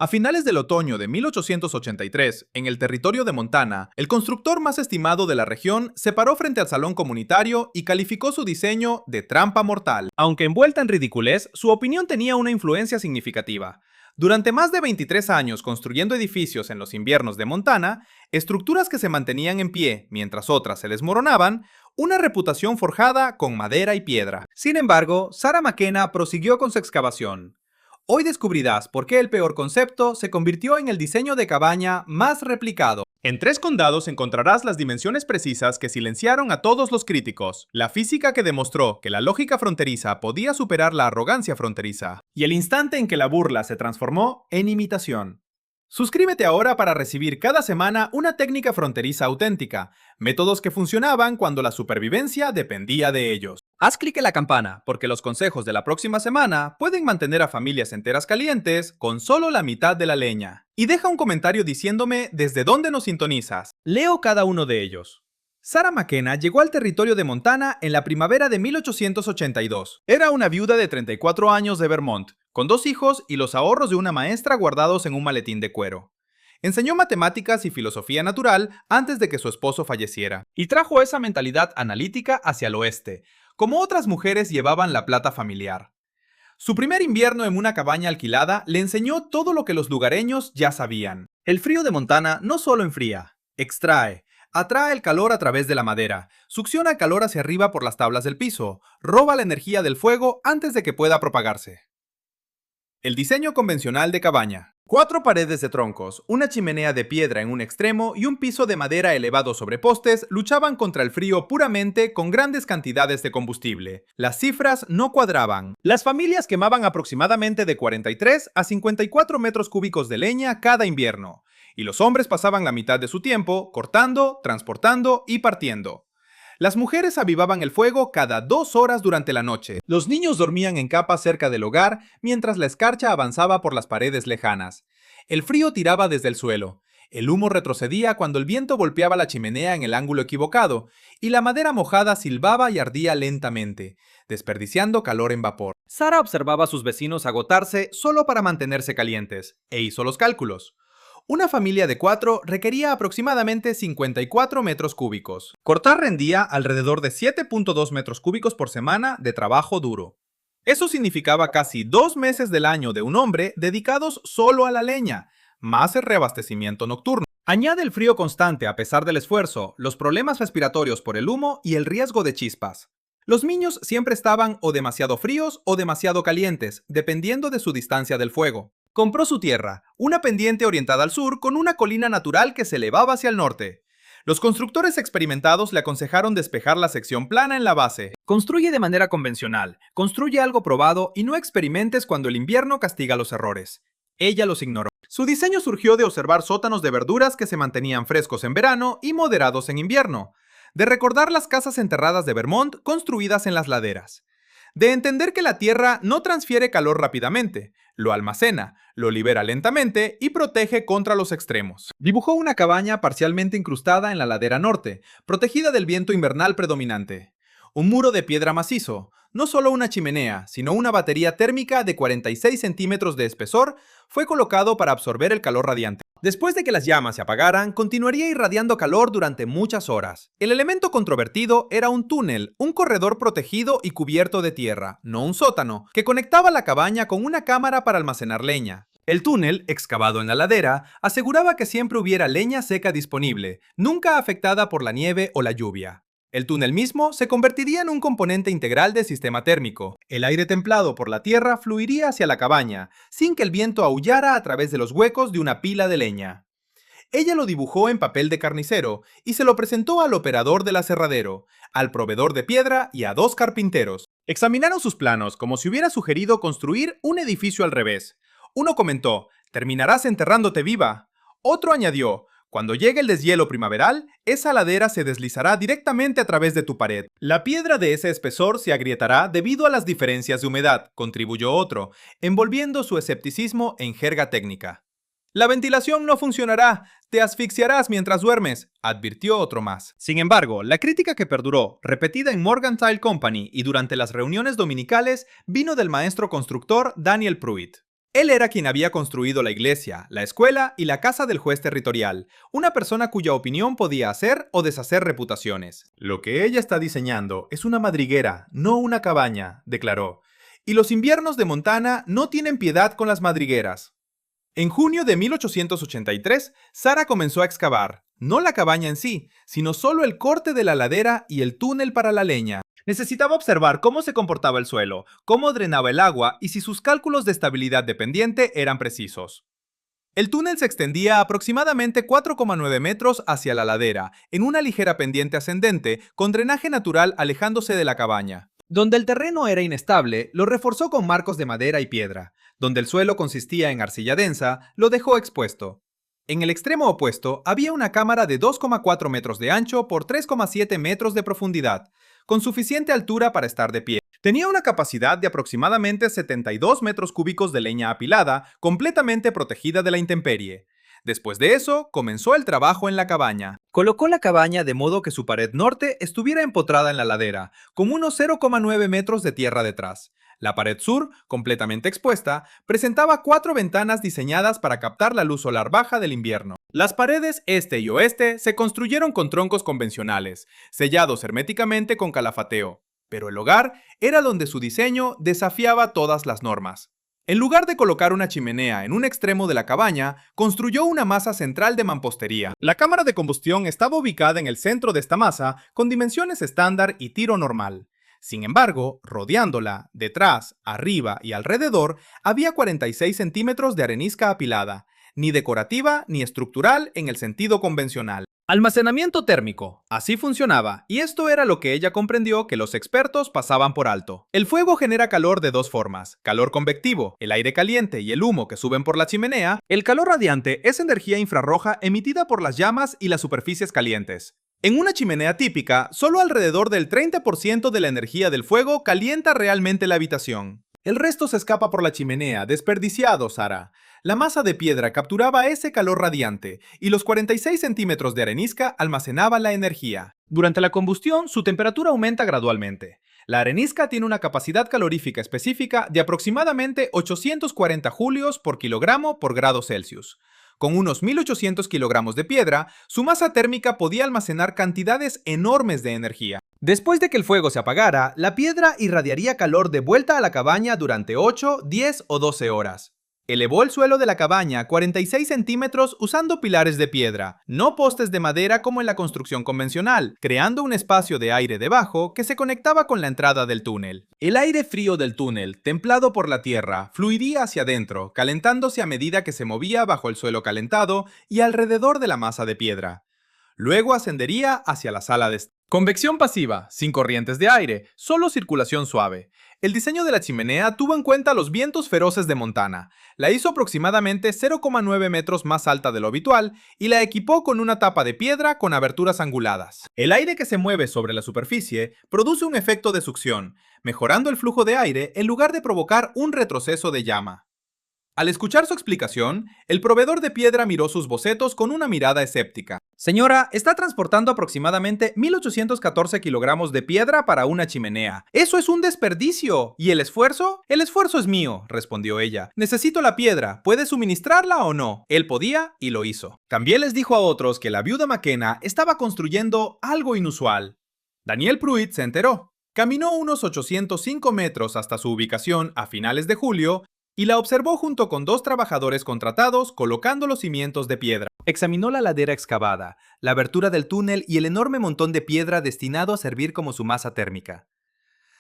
A finales del otoño de 1883, en el territorio de Montana, el constructor más estimado de la región se paró frente al salón comunitario y calificó su diseño de trampa mortal. Aunque envuelta en ridiculez, su opinión tenía una influencia significativa. Durante más de 23 años construyendo edificios en los inviernos de Montana, estructuras que se mantenían en pie mientras otras se desmoronaban, una reputación forjada con madera y piedra. Sin embargo, Sarah McKenna prosiguió con su excavación. Hoy descubrirás por qué el peor concepto se convirtió en el diseño de cabaña más replicado. En 3 condados encontrarás las dimensiones precisas que silenciaron a todos los críticos, la física que demostró que la lógica fronteriza podía superar la arrogancia fronteriza, y el instante en que la burla se transformó en imitación. Suscríbete ahora para recibir cada semana una técnica fronteriza auténtica, métodos que funcionaban cuando la supervivencia dependía de ellos. Haz clic en la campana, porque los consejos de la próxima semana pueden mantener a familias enteras calientes con solo la mitad de la leña. Y deja un comentario diciéndome desde dónde nos sintonizas. Leo cada uno de ellos. Sarah McKenna llegó al territorio de Montana en la primavera de 1882. Era una viuda de 34 años de Vermont, con 2 hijos y los ahorros de una maestra guardados en un maletín de cuero. Enseñó matemáticas y filosofía natural antes de que su esposo falleciera, y trajo esa mentalidad analítica hacia el oeste, como otras mujeres llevaban la plata familiar. Su primer invierno en una cabaña alquilada le enseñó todo lo que los lugareños ya sabían. El frío de Montana no solo enfría, extrae, atrae el calor a través de la madera, succiona el calor hacia arriba por las tablas del piso, roba la energía del fuego antes de que pueda propagarse. El diseño convencional de cabaña. 4 paredes de troncos, una chimenea de piedra en un extremo y un piso de madera elevado sobre postes luchaban contra el frío puramente con grandes cantidades de combustible. Las cifras no cuadraban. Las familias quemaban aproximadamente de 43 a 54 metros cúbicos de leña cada invierno, y los hombres pasaban la mitad de su tiempo cortando, transportando y partiendo. Las mujeres avivaban el fuego cada 2 horas durante la noche. Los niños dormían en capas cerca del hogar mientras la escarcha avanzaba por las paredes lejanas. El frío tiraba desde el suelo. El humo retrocedía cuando el viento golpeaba la chimenea en el ángulo equivocado, y la madera mojada silbaba y ardía lentamente, desperdiciando calor en vapor. Sarah observaba a sus vecinos agotarse solo para mantenerse calientes, e hizo los cálculos. Una familia de 4 requería aproximadamente 54 metros cúbicos. Cortar rendía alrededor de 7.2 metros cúbicos por semana de trabajo duro. Eso significaba casi 2 meses del año de un hombre dedicados solo a la leña, más el reabastecimiento nocturno. Añade el frío constante a pesar del esfuerzo, los problemas respiratorios por el humo y el riesgo de chispas. Los niños siempre estaban o demasiado fríos o demasiado calientes, dependiendo de su distancia del fuego. Compró su tierra, una pendiente orientada al sur con una colina natural que se elevaba hacia el norte. Los constructores experimentados le aconsejaron despejar la sección plana en la base. Construye de manera convencional, construye algo probado y no experimentes cuando el invierno castiga los errores. Ella los ignoró. Su diseño surgió de observar sótanos de verduras que se mantenían frescos en verano y moderados en invierno, de recordar las casas enterradas de Vermont construidas en las laderas, de entender que la tierra no transfiere calor rápidamente, lo almacena, lo libera lentamente y protege contra los extremos. Dibujó una cabaña parcialmente incrustada en la ladera norte, protegida del viento invernal predominante. Un muro de piedra macizo, no solo una chimenea, sino una batería térmica de 46 centímetros de espesor, fue colocado para absorber el calor radiante. Después de que las llamas se apagaran, continuaría irradiando calor durante muchas horas. El elemento controvertido era un túnel, un corredor protegido y cubierto de tierra, no un sótano, que conectaba la cabaña con una cámara para almacenar leña. El túnel, excavado en la ladera, aseguraba que siempre hubiera leña seca disponible, nunca afectada por la nieve o la lluvia. El túnel mismo se convertiría en un componente integral del sistema térmico. El aire templado por la tierra fluiría hacia la cabaña, sin que el viento aullara a través de los huecos de una pila de leña. Ella lo dibujó en papel de carnicero y se lo presentó al operador del aserradero, al proveedor de piedra y a 2 carpinteros. Examinaron sus planos como si hubiera sugerido construir un edificio al revés. Uno comentó: «Terminarás enterrándote viva». Otro añadió: «Cuando llegue el deshielo primaveral, esa ladera se deslizará directamente a través de tu pared. La piedra de ese espesor se agrietará debido a las diferencias de humedad», contribuyó otro, envolviendo su escepticismo en jerga técnica. «La ventilación no funcionará, te asfixiarás mientras duermes», advirtió otro más. Sin embargo, la crítica que perduró, repetida en Morgan Tile Company y durante las reuniones dominicales, vino del maestro constructor Daniel Pruitt. Él era quien había construido la iglesia, la escuela y la casa del juez territorial, una persona cuya opinión podía hacer o deshacer reputaciones. Lo que ella está diseñando es una madriguera, no una cabaña, declaró. Y los inviernos de Montana no tienen piedad con las madrigueras. En junio de 1883, Sarah comenzó a excavar, no la cabaña en sí, sino solo el corte de la ladera y el túnel para la leña. Necesitaba observar cómo se comportaba el suelo, cómo drenaba el agua y si sus cálculos de estabilidad de pendiente eran precisos. El túnel se extendía aproximadamente 4,9 metros hacia la ladera, en una ligera pendiente ascendente, con drenaje natural alejándose de la cabaña. Donde el terreno era inestable, lo reforzó con marcos de madera y piedra. Donde el suelo consistía en arcilla densa, lo dejó expuesto. En el extremo opuesto había una cámara de 2,4 metros de ancho por 3,7 metros de profundidad, con suficiente altura para estar de pie. Tenía una capacidad de aproximadamente 72 metros cúbicos de leña apilada, completamente protegida de la intemperie. Después de eso, comenzó el trabajo en la cabaña. Colocó la cabaña de modo que su pared norte estuviera empotrada en la ladera, con unos 0,9 metros de tierra detrás. La pared sur, completamente expuesta, presentaba 4 ventanas diseñadas para captar la luz solar baja del invierno. Las paredes este y oeste se construyeron con troncos convencionales, sellados herméticamente con calafateo, pero el hogar era donde su diseño desafiaba todas las normas. En lugar de colocar una chimenea en un extremo de la cabaña, construyó una masa central de mampostería. La cámara de combustión estaba ubicada en el centro de esta masa, con dimensiones estándar y tiro normal. Sin embargo, rodeándola, detrás, arriba y alrededor, había 46 centímetros de arenisca apilada, ni decorativa ni estructural en el sentido convencional. Almacenamiento térmico. Así funcionaba, y esto era lo que ella comprendió que los expertos pasaban por alto. El fuego genera calor de dos formas: calor convectivo, el aire caliente y el humo que suben por la chimenea. El calor radiante es energía infrarroja emitida por las llamas y las superficies calientes. En una chimenea típica, solo alrededor del 30% de la energía del fuego calienta realmente la habitación. El resto se escapa por la chimenea, desperdiciado, Sarah. La masa de piedra capturaba ese calor radiante y los 46 centímetros de arenisca almacenaban la energía. Durante la combustión, su temperatura aumenta gradualmente. La arenisca tiene una capacidad calorífica específica de aproximadamente 840 julios por kilogramo por grado Celsius. Con unos 1.800 kilogramos de piedra, su masa térmica podía almacenar cantidades enormes de energía. Después de que el fuego se apagara, la piedra irradiaría calor de vuelta a la cabaña durante 8, 10 o 12 horas. Elevó el suelo de la cabaña 46 centímetros usando pilares de piedra, no postes de madera como en la construcción convencional, creando un espacio de aire debajo que se conectaba con la entrada del túnel. El aire frío del túnel, templado por la tierra, fluiría hacia adentro, calentándose a medida que se movía bajo el suelo calentado y alrededor de la masa de piedra. Luego ascendería hacia la sala de estar. Convección pasiva, sin corrientes de aire, solo circulación suave. El diseño de la chimenea tuvo en cuenta los vientos feroces de Montana. La hizo aproximadamente 0,9 metros más alta de lo habitual y la equipó con una tapa de piedra con aberturas anguladas. El aire que se mueve sobre la superficie produce un efecto de succión, mejorando el flujo de aire en lugar de provocar un retroceso de llama. Al escuchar su explicación, el proveedor de piedra miró sus bocetos con una mirada escéptica. Señora, está transportando aproximadamente 1.814 kilogramos de piedra para una chimenea. ¡Eso es un desperdicio! ¿Y el esfuerzo? El esfuerzo es mío, respondió ella. Necesito la piedra. ¿Puede suministrarla o no? Él podía y lo hizo. También les dijo a otros que la viuda McKenna estaba construyendo algo inusual. Daniel Pruitt se enteró. Caminó unos 805 metros hasta su ubicación a finales de julio y la observó junto con 2 trabajadores contratados colocando los cimientos de piedra. Examinó la ladera excavada, la abertura del túnel y el enorme montón de piedra destinado a servir como su masa térmica.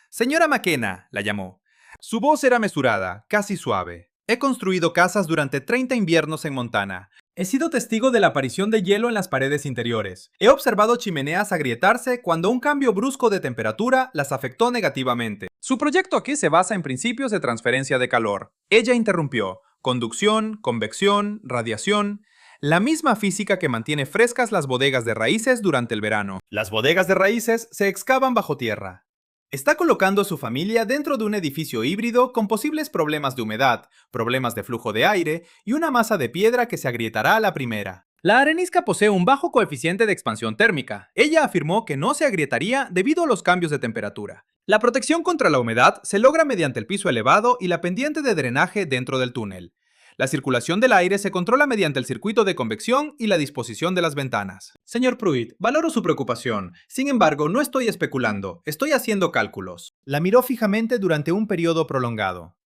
Señora McKenna, la llamó. Su voz era mesurada, casi suave. He construido casas durante 30 inviernos en Montana. He sido testigo de la aparición de hielo en las paredes interiores. He observado chimeneas agrietarse cuando un cambio brusco de temperatura las afectó negativamente. Su proyecto aquí se basa en principios de transferencia de calor. Ella interrumpió. Conducción, convección, radiación. La misma física que mantiene frescas las bodegas de raíces durante el verano. Las bodegas de raíces se excavan bajo tierra. Está colocando a su familia dentro de un edificio híbrido con posibles problemas de humedad, problemas de flujo de aire y una masa de piedra que se agrietará a la primera. La arenisca posee un bajo coeficiente de expansión térmica. Ella afirmó que no se agrietaría debido a los cambios de temperatura. La protección contra la humedad se logra mediante el piso elevado y la pendiente de drenaje dentro del túnel. La circulación del aire se controla mediante el circuito de convección y la disposición de las ventanas. Señor Pruitt, valoro su preocupación. Sin embargo, no estoy especulando, estoy haciendo cálculos. La miró fijamente durante un periodo prolongado.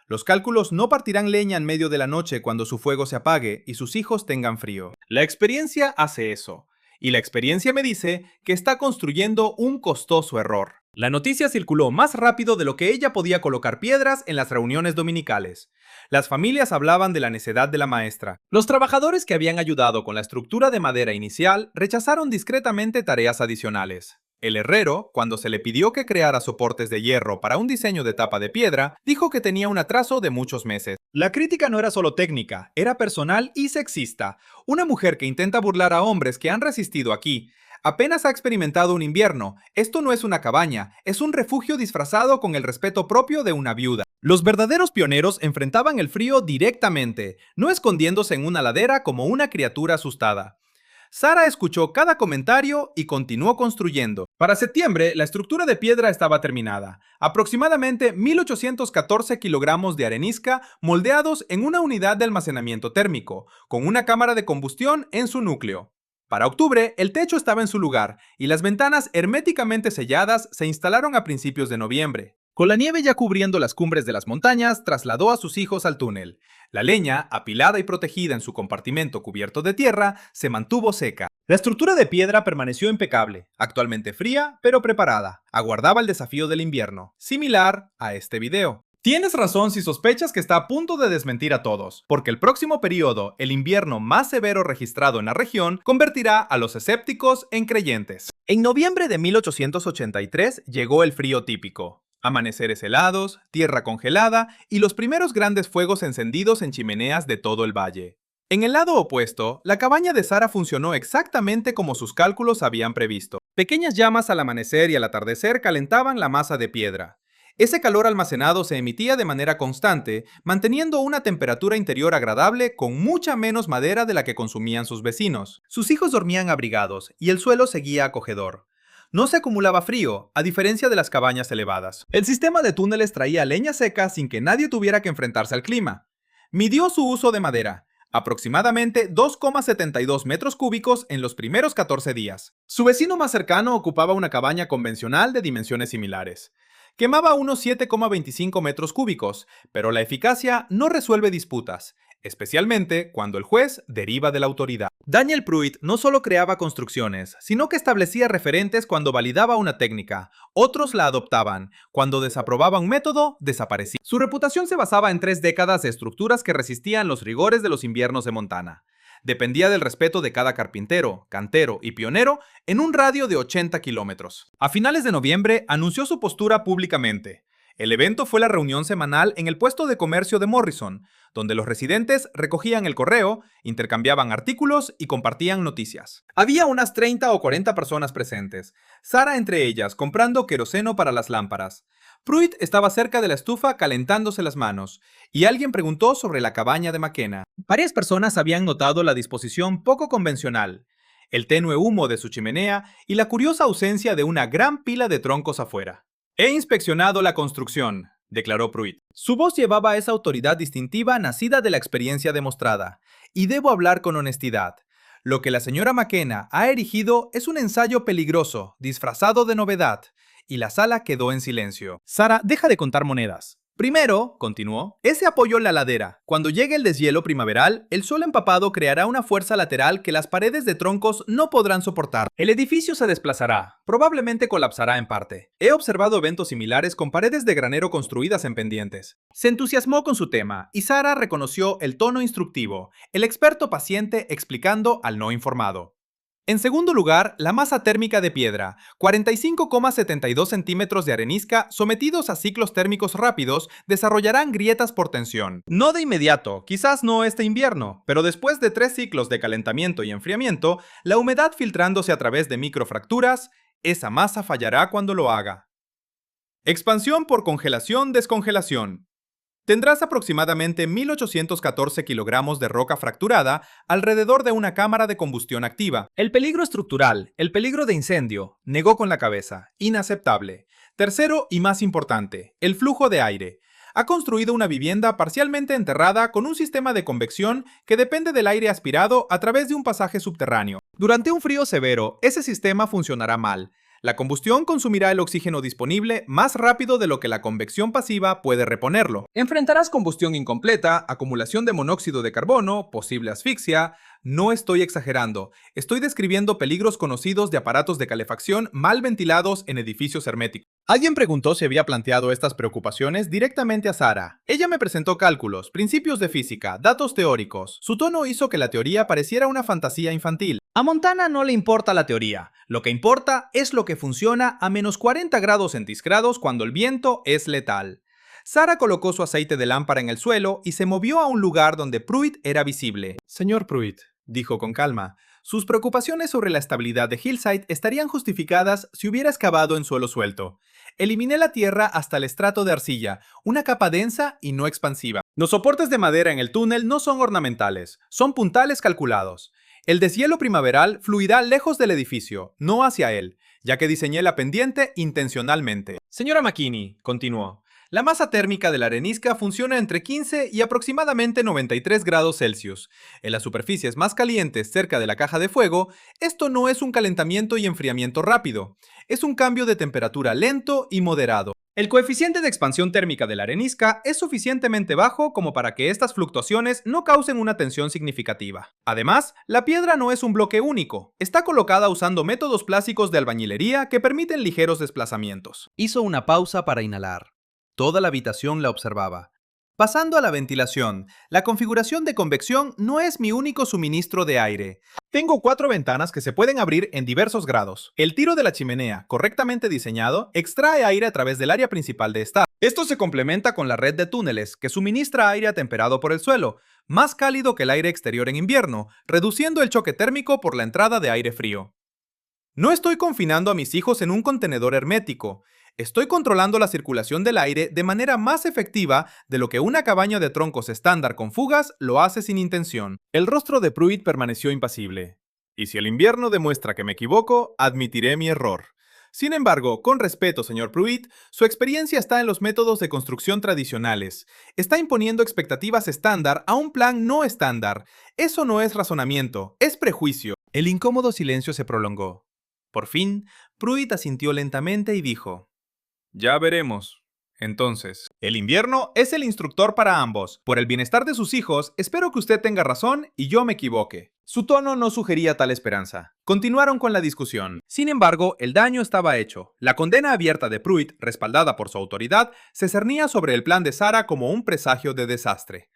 Los cálculos no partirán leña en medio de la noche cuando su fuego se apague y sus hijos tengan frío. La experiencia hace eso. Y la experiencia me dice que está construyendo un costoso error. La noticia circuló más rápido de lo que ella podía colocar piedras en las reuniones dominicales. Las familias hablaban de la necedad de la maestra. Los trabajadores que habían ayudado con la estructura de madera inicial rechazaron discretamente tareas adicionales. El herrero, cuando se le pidió que creara soportes de hierro para un diseño de tapa de piedra, dijo que tenía un atraso de muchos meses. La crítica no era solo técnica, era personal y sexista. Una mujer que intenta burlar a hombres que han resistido aquí apenas ha experimentado un invierno. Esto no es una cabaña, es un refugio disfrazado con el respeto propio de una viuda. Los verdaderos pioneros enfrentaban el frío directamente, no escondiéndose en una ladera como una criatura asustada. Sara escuchó cada comentario y continuó construyendo. Para septiembre, la estructura de piedra estaba terminada. Aproximadamente 1814 kilogramos de arenisca moldeados en una unidad de almacenamiento térmico, con una cámara de combustión en su núcleo. Para octubre, el techo estaba en su lugar y las ventanas herméticamente selladas se instalaron a principios de noviembre. Con la nieve ya cubriendo las cumbres de las montañas, trasladó a sus hijos al túnel. La leña, apilada y protegida en su compartimento cubierto de tierra, se mantuvo seca. La estructura de piedra permaneció impecable, actualmente fría, pero preparada. Aguardaba el desafío del invierno, similar a este video. Tienes razón si sospechas que está a punto de desmentir a todos, porque el próximo periodo, el invierno más severo registrado en la región, convertirá a los escépticos en creyentes. En noviembre de 1883 llegó el frío típico. Amaneceres helados, tierra congelada y los primeros grandes fuegos encendidos en chimeneas de todo el valle. En el lado opuesto, la cabaña de Sara funcionó exactamente como sus cálculos habían previsto. Pequeñas llamas al amanecer y al atardecer calentaban la masa de piedra. Ese calor almacenado se emitía de manera constante, manteniendo una temperatura interior agradable con mucha menos madera de la que consumían sus vecinos. Sus hijos dormían abrigados y el suelo seguía acogedor. No se acumulaba frío, a diferencia de las cabañas elevadas. El sistema de túneles traía leña seca sin que nadie tuviera que enfrentarse al clima. Midió su uso de madera, aproximadamente 2,72 metros cúbicos en los primeros 14 días. Su vecino más cercano ocupaba una cabaña convencional de dimensiones similares. Quemaba unos 7,25 metros cúbicos, pero la eficacia no resuelve disputas, especialmente cuando el juez deriva de la autoridad. Daniel Pruitt no solo creaba construcciones, sino que establecía referentes cuando validaba una técnica. Otros la adoptaban. Cuando desaprobaba un método, desaparecía. Su reputación se basaba en 3 décadas de estructuras que resistían los rigores de los inviernos de Montana. Dependía del respeto de cada carpintero, cantero y pionero en un radio de 80 kilómetros. A finales de noviembre anunció su postura públicamente. El evento fue la reunión semanal en el puesto de comercio de Morrison, donde los residentes recogían el correo, intercambiaban artículos y compartían noticias. Había unas 30 o 40 personas presentes, Sara entre ellas comprando queroseno para las lámparas. Pruitt estaba cerca de la estufa calentándose las manos, y alguien preguntó sobre la cabaña de McKenna. Varias personas habían notado la disposición poco convencional, el tenue humo de su chimenea y la curiosa ausencia de una gran pila de troncos afuera. He inspeccionado la construcción, declaró Pruitt. Su voz llevaba esa autoridad distintiva nacida de la experiencia demostrada, y debo hablar con honestidad. Lo que la señora McKenna ha erigido es un ensayo peligroso, disfrazado de novedad, y la sala quedó en silencio. Sara, deja de contar monedas. Primero, continuó, ese apoyo en la ladera. Cuando llegue el deshielo primaveral, el suelo empapado creará una fuerza lateral que las paredes de troncos no podrán soportar. El edificio se desplazará, probablemente colapsará en parte. He observado eventos similares con paredes de granero construidas en pendientes. Se entusiasmó con su tema, y Sara reconoció el tono instructivo, el experto paciente explicando al no informado. En segundo lugar, la masa térmica de piedra, 45,72 centímetros de arenisca sometidos a ciclos térmicos rápidos, desarrollarán grietas por tensión. No de inmediato, quizás no este invierno, pero después de 3 ciclos de calentamiento y enfriamiento, la humedad filtrándose a través de microfracturas, esa masa fallará cuando lo haga. Expansión por congelación-descongelación. Tendrás aproximadamente 1814 kilogramos de roca fracturada alrededor de una cámara de combustión activa. El peligro estructural, el peligro de incendio, negó con la cabeza. Inaceptable. Tercero y más importante, el flujo de aire. Ha construido una vivienda parcialmente enterrada con un sistema de convección que depende del aire aspirado a través de un pasaje subterráneo. Durante un frío severo, ese sistema funcionará mal. La combustión consumirá el oxígeno disponible más rápido de lo que la convección pasiva puede reponerlo. Enfrentarás combustión incompleta, acumulación de monóxido de carbono, posible asfixia. No estoy exagerando, estoy describiendo peligros conocidos de aparatos de calefacción mal ventilados en edificios herméticos. Alguien preguntó si había planteado estas preocupaciones directamente a Sara. Ella me presentó cálculos, principios de física, datos teóricos. Su tono hizo que la teoría pareciera una fantasía infantil. A Montana no le importa la teoría. Lo que importa es lo que funciona a menos 40 grados centígrados cuando el viento es letal. Sara colocó su aceite de lámpara en el suelo y se movió a un lugar donde Pruitt era visible. Señor Pruitt, dijo con calma, sus preocupaciones sobre la estabilidad de Hillside estarían justificadas si hubiera excavado en suelo suelto. Eliminé la tierra hasta el estrato de arcilla, una capa densa y no expansiva. Los soportes de madera en el túnel no son ornamentales, son puntales calculados. El deshielo primaveral fluirá lejos del edificio, no hacia él, ya que diseñé la pendiente intencionalmente. Señora McKinney, continuó, la masa térmica de la arenisca funciona entre 15 y aproximadamente 93 grados Celsius. En las superficies más calientes cerca de la caja de fuego, esto no es un calentamiento y enfriamiento rápido, es un cambio de temperatura lento y moderado. El coeficiente de expansión térmica de la arenisca es suficientemente bajo como para que estas fluctuaciones no causen una tensión significativa. Además, la piedra no es un bloque único, está colocada usando métodos plásticos de albañilería que permiten ligeros desplazamientos. Hizo una pausa para inhalar. Toda la habitación la observaba. Pasando a la ventilación, la configuración de convección no es mi único suministro de aire. Tengo 4 ventanas que se pueden abrir en diversos grados. El tiro de la chimenea, correctamente diseñado, extrae aire a través del área principal de esta. Esto se complementa con la red de túneles, que suministra aire atemperado por el suelo, más cálido que el aire exterior en invierno, reduciendo el choque térmico por la entrada de aire frío. No estoy confinando a mis hijos en un contenedor hermético. Estoy controlando la circulación del aire de manera más efectiva de lo que una cabaña de troncos estándar con fugas lo hace sin intención. El rostro de Pruitt permaneció impasible. Y si el invierno demuestra que me equivoco, admitiré mi error. Sin embargo, con respeto, señor Pruitt, su experiencia está en los métodos de construcción tradicionales. Está imponiendo expectativas estándar a un plan no estándar. Eso no es razonamiento, es prejuicio. El incómodo silencio se prolongó. Por fin, Pruitt asintió lentamente y dijo: ya veremos. Entonces, el invierno es el instructor para ambos. Por el bienestar de sus hijos, espero que usted tenga razón y yo me equivoque. Su tono no sugería tal esperanza. Continuaron con la discusión. Sin embargo, el daño estaba hecho. La condena abierta de Pruitt, respaldada por su autoridad, se cernía sobre el plan de Sara como un presagio de desastre.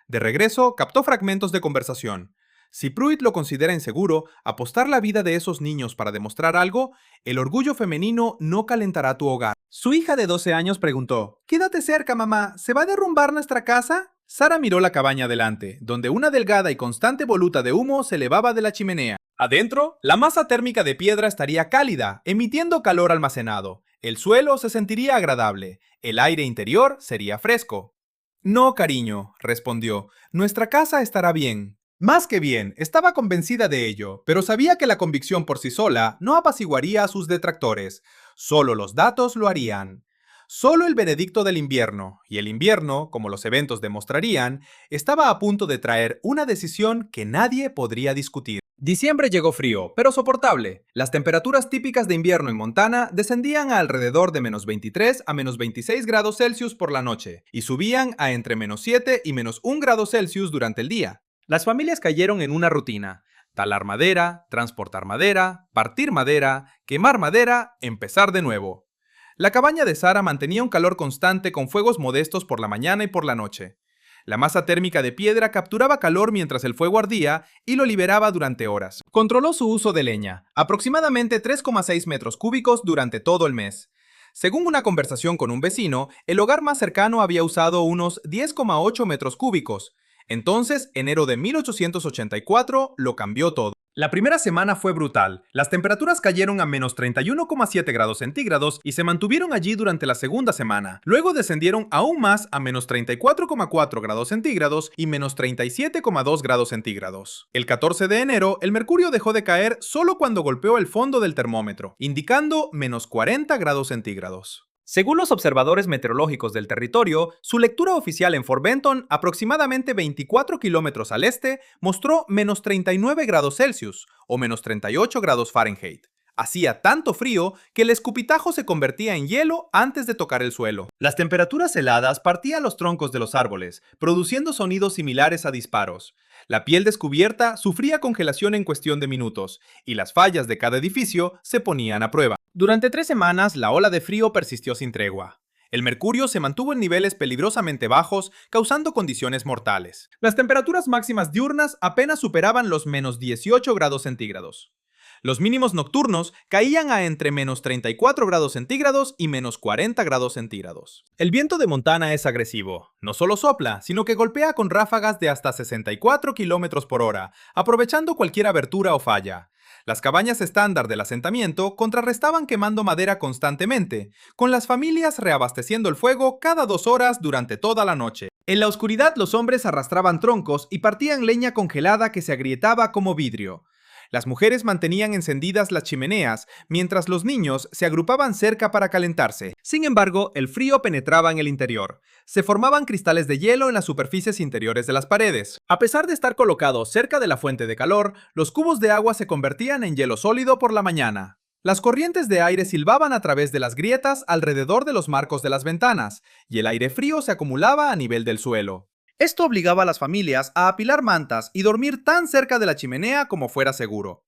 De regreso, captó fragmentos de conversación. Si Pruitt lo considera inseguro, apostar la vida de esos niños para demostrar algo, el orgullo femenino no calentará tu hogar. Su hija de 12 años preguntó: «Quédate cerca, mamá, ¿se va a derrumbar nuestra casa?» Sara miró la cabaña adelante, donde una delgada y constante voluta de humo se elevaba de la chimenea. Adentro, la masa térmica de piedra estaría cálida, emitiendo calor almacenado. El suelo se sentiría agradable. El aire interior sería fresco. «No, cariño», respondió, «nuestra casa estará bien». Más que bien, estaba convencida de ello, pero sabía que la convicción por sí sola no apaciguaría a sus detractores. Solo los datos lo harían. Solo el veredicto del invierno, y el invierno, como los eventos demostrarían, estaba a punto de traer una decisión que nadie podría discutir. Diciembre llegó frío, pero soportable. Las temperaturas típicas de invierno en Montana descendían a alrededor de menos 23 a menos 26 grados Celsius por la noche, y subían a entre menos 7 y menos 1 grado Celsius durante el día. Las familias cayeron en una rutina: talar madera, transportar madera, partir madera, quemar madera, empezar de nuevo. La cabaña de Sara mantenía un calor constante con fuegos modestos por la mañana y por la noche. La masa térmica de piedra capturaba calor mientras el fuego ardía y lo liberaba durante horas. Controló su uso de leña, aproximadamente 3,6 metros cúbicos durante todo el mes. Según una conversación con un vecino, el hogar más cercano había usado unos 10,8 metros cúbicos. Entonces, enero de 1884 lo cambió todo. La primera semana fue brutal. Las temperaturas cayeron a menos 31,7 grados centígrados y se mantuvieron allí durante la segunda semana. Luego descendieron aún más a menos 34,4 grados centígrados y menos 37,2 grados centígrados. El 14 de enero, el mercurio dejó de caer solo cuando golpeó el fondo del termómetro, indicando menos 40 grados centígrados. Según los observadores meteorológicos del territorio, su lectura oficial en Fort Benton, aproximadamente 24 kilómetros al este, mostró menos 39 grados Celsius o menos 38 grados Fahrenheit. Hacía tanto frío que el escupitajo se convertía en hielo antes de tocar el suelo. Las temperaturas heladas partían los troncos de los árboles, produciendo sonidos similares a disparos. La piel descubierta sufría congelación en cuestión de minutos, y las fallas de cada edificio se ponían a prueba. Durante 3 semanas, la ola de frío persistió sin tregua. El mercurio se mantuvo en niveles peligrosamente bajos, causando condiciones mortales. Las temperaturas máximas diurnas apenas superaban los menos 18 grados centígrados. Los mínimos nocturnos caían a entre menos 34 grados centígrados y menos 40 grados centígrados. El viento de Montana es agresivo. No solo sopla, sino que golpea con ráfagas de hasta 64 kilómetros por hora, aprovechando cualquier abertura o falla. Las cabañas estándar del asentamiento contrarrestaban quemando madera constantemente, con las familias reabasteciendo el fuego cada 2 horas durante toda la noche. En la oscuridad los hombres arrastraban troncos y partían leña congelada que se agrietaba como vidrio. Las mujeres mantenían encendidas las chimeneas, mientras los niños se agrupaban cerca para calentarse. Sin embargo, el frío penetraba en el interior. Se formaban cristales de hielo en las superficies interiores de las paredes. A pesar de estar colocados cerca de la fuente de calor, los cubos de agua se convertían en hielo sólido por la mañana. Las corrientes de aire silbaban a través de las grietas alrededor de los marcos de las ventanas, y el aire frío se acumulaba a nivel del suelo. Esto obligaba a las familias a apilar mantas y dormir tan cerca de la chimenea como fuera seguro.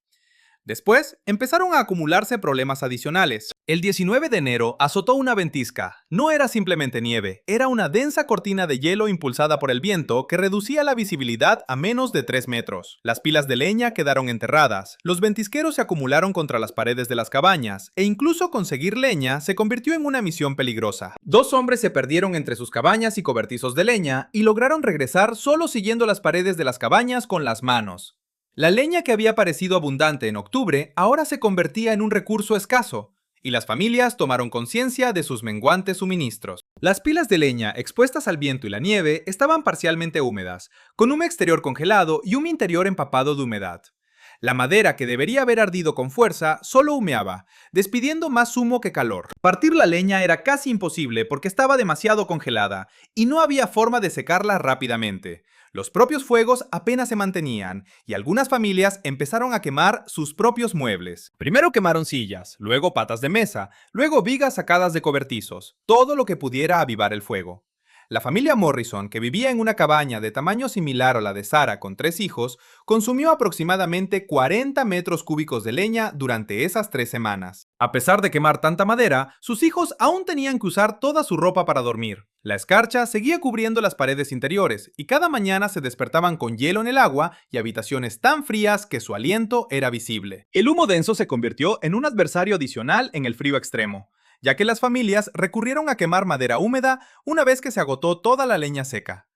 Después, empezaron a acumularse problemas adicionales. El 19 de enero azotó una ventisca. No era simplemente nieve, era una densa cortina de hielo impulsada por el viento que reducía la visibilidad a menos de 3 metros. Las pilas de leña quedaron enterradas, los ventisqueros se acumularon contra las paredes de las cabañas, e incluso conseguir leña se convirtió en una misión peligrosa. 2 hombres se perdieron entre sus cabañas y cobertizos de leña y lograron regresar solo siguiendo las paredes de las cabañas con las manos. La leña que había parecido abundante en octubre ahora se convertía en un recurso escaso, y las familias tomaron conciencia de sus menguantes suministros. Las pilas de leña expuestas al viento y la nieve estaban parcialmente húmedas, con un exterior congelado y un interior empapado de humedad. La madera que debería haber ardido con fuerza solo humeaba, despidiendo más humo que calor. Partir la leña era casi imposible porque estaba demasiado congelada, y no había forma de secarla rápidamente. Los propios fuegos apenas se mantenían, y algunas familias empezaron a quemar sus propios muebles. Primero quemaron sillas, luego patas de mesa, luego vigas sacadas de cobertizos, todo lo que pudiera avivar el fuego. La familia Morrison, que vivía en una cabaña de tamaño similar a la de Sarah con 3 hijos, consumió aproximadamente 40 metros cúbicos de leña durante esas 3 semanas. A pesar de quemar tanta madera, sus hijos aún tenían que usar toda su ropa para dormir. La escarcha seguía cubriendo las paredes interiores, y cada mañana se despertaban con hielo en el agua y habitaciones tan frías que su aliento era visible. El humo denso se convirtió en un adversario adicional en el frío extremo, ya que las familias recurrieron a quemar madera húmeda una vez que se agotó toda la leña seca.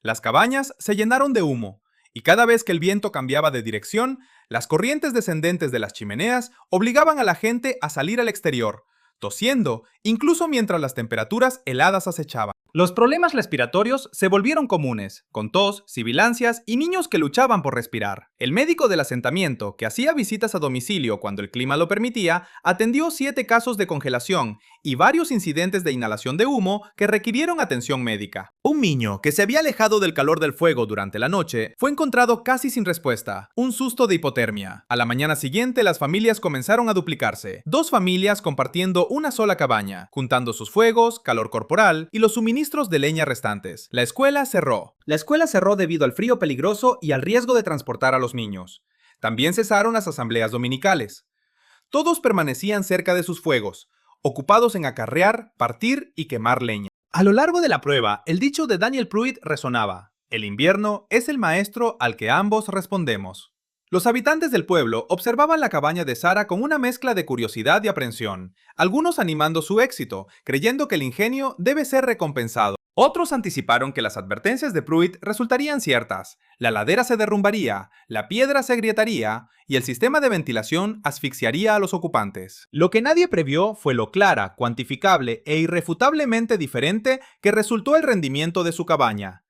Las cabañas se llenaron de humo, y cada vez que el viento cambiaba de dirección, las corrientes descendentes de las chimeneas obligaban a la gente a salir al exterior, tosiendo, incluso mientras las temperaturas heladas acechaban. Los problemas respiratorios se volvieron comunes, con tos, sibilancias y niños que luchaban por respirar. El médico del asentamiento, que hacía visitas a domicilio cuando el clima lo permitía, atendió 7 casos de congelación y varios incidentes de inhalación de humo que requirieron atención médica. Un niño que se había alejado del calor del fuego durante la noche fue encontrado casi sin respuesta, un susto de hipotermia. A la mañana siguiente las familias comenzaron a duplicarse, 2 familias compartiendo una sola cabaña, juntando sus fuegos, calor corporal y los suministros de leña restantes. La escuela cerró. La escuela cerró debido al frío peligroso y al riesgo de transportar a los niños. También cesaron las asambleas dominicales. Todos permanecían cerca de sus fuegos, ocupados en acarrear, partir y quemar leña. A lo largo de la prueba, el dicho de Daniel Pruitt resonaba: el invierno es el maestro al que ambos respondemos. Los habitantes del pueblo observaban la cabaña de Sarah con una mezcla de curiosidad y aprensión, algunos animando su éxito, creyendo que el ingenio debe ser recompensado. Otros anticiparon que las advertencias de Pruitt resultarían ciertas. La ladera se derrumbaría, la piedra se agrietaría y el sistema de ventilación asfixiaría a los ocupantes. Lo que nadie previó fue lo clara, cuantificable e irrefutablemente diferente que resultó el rendimiento de su cabaña.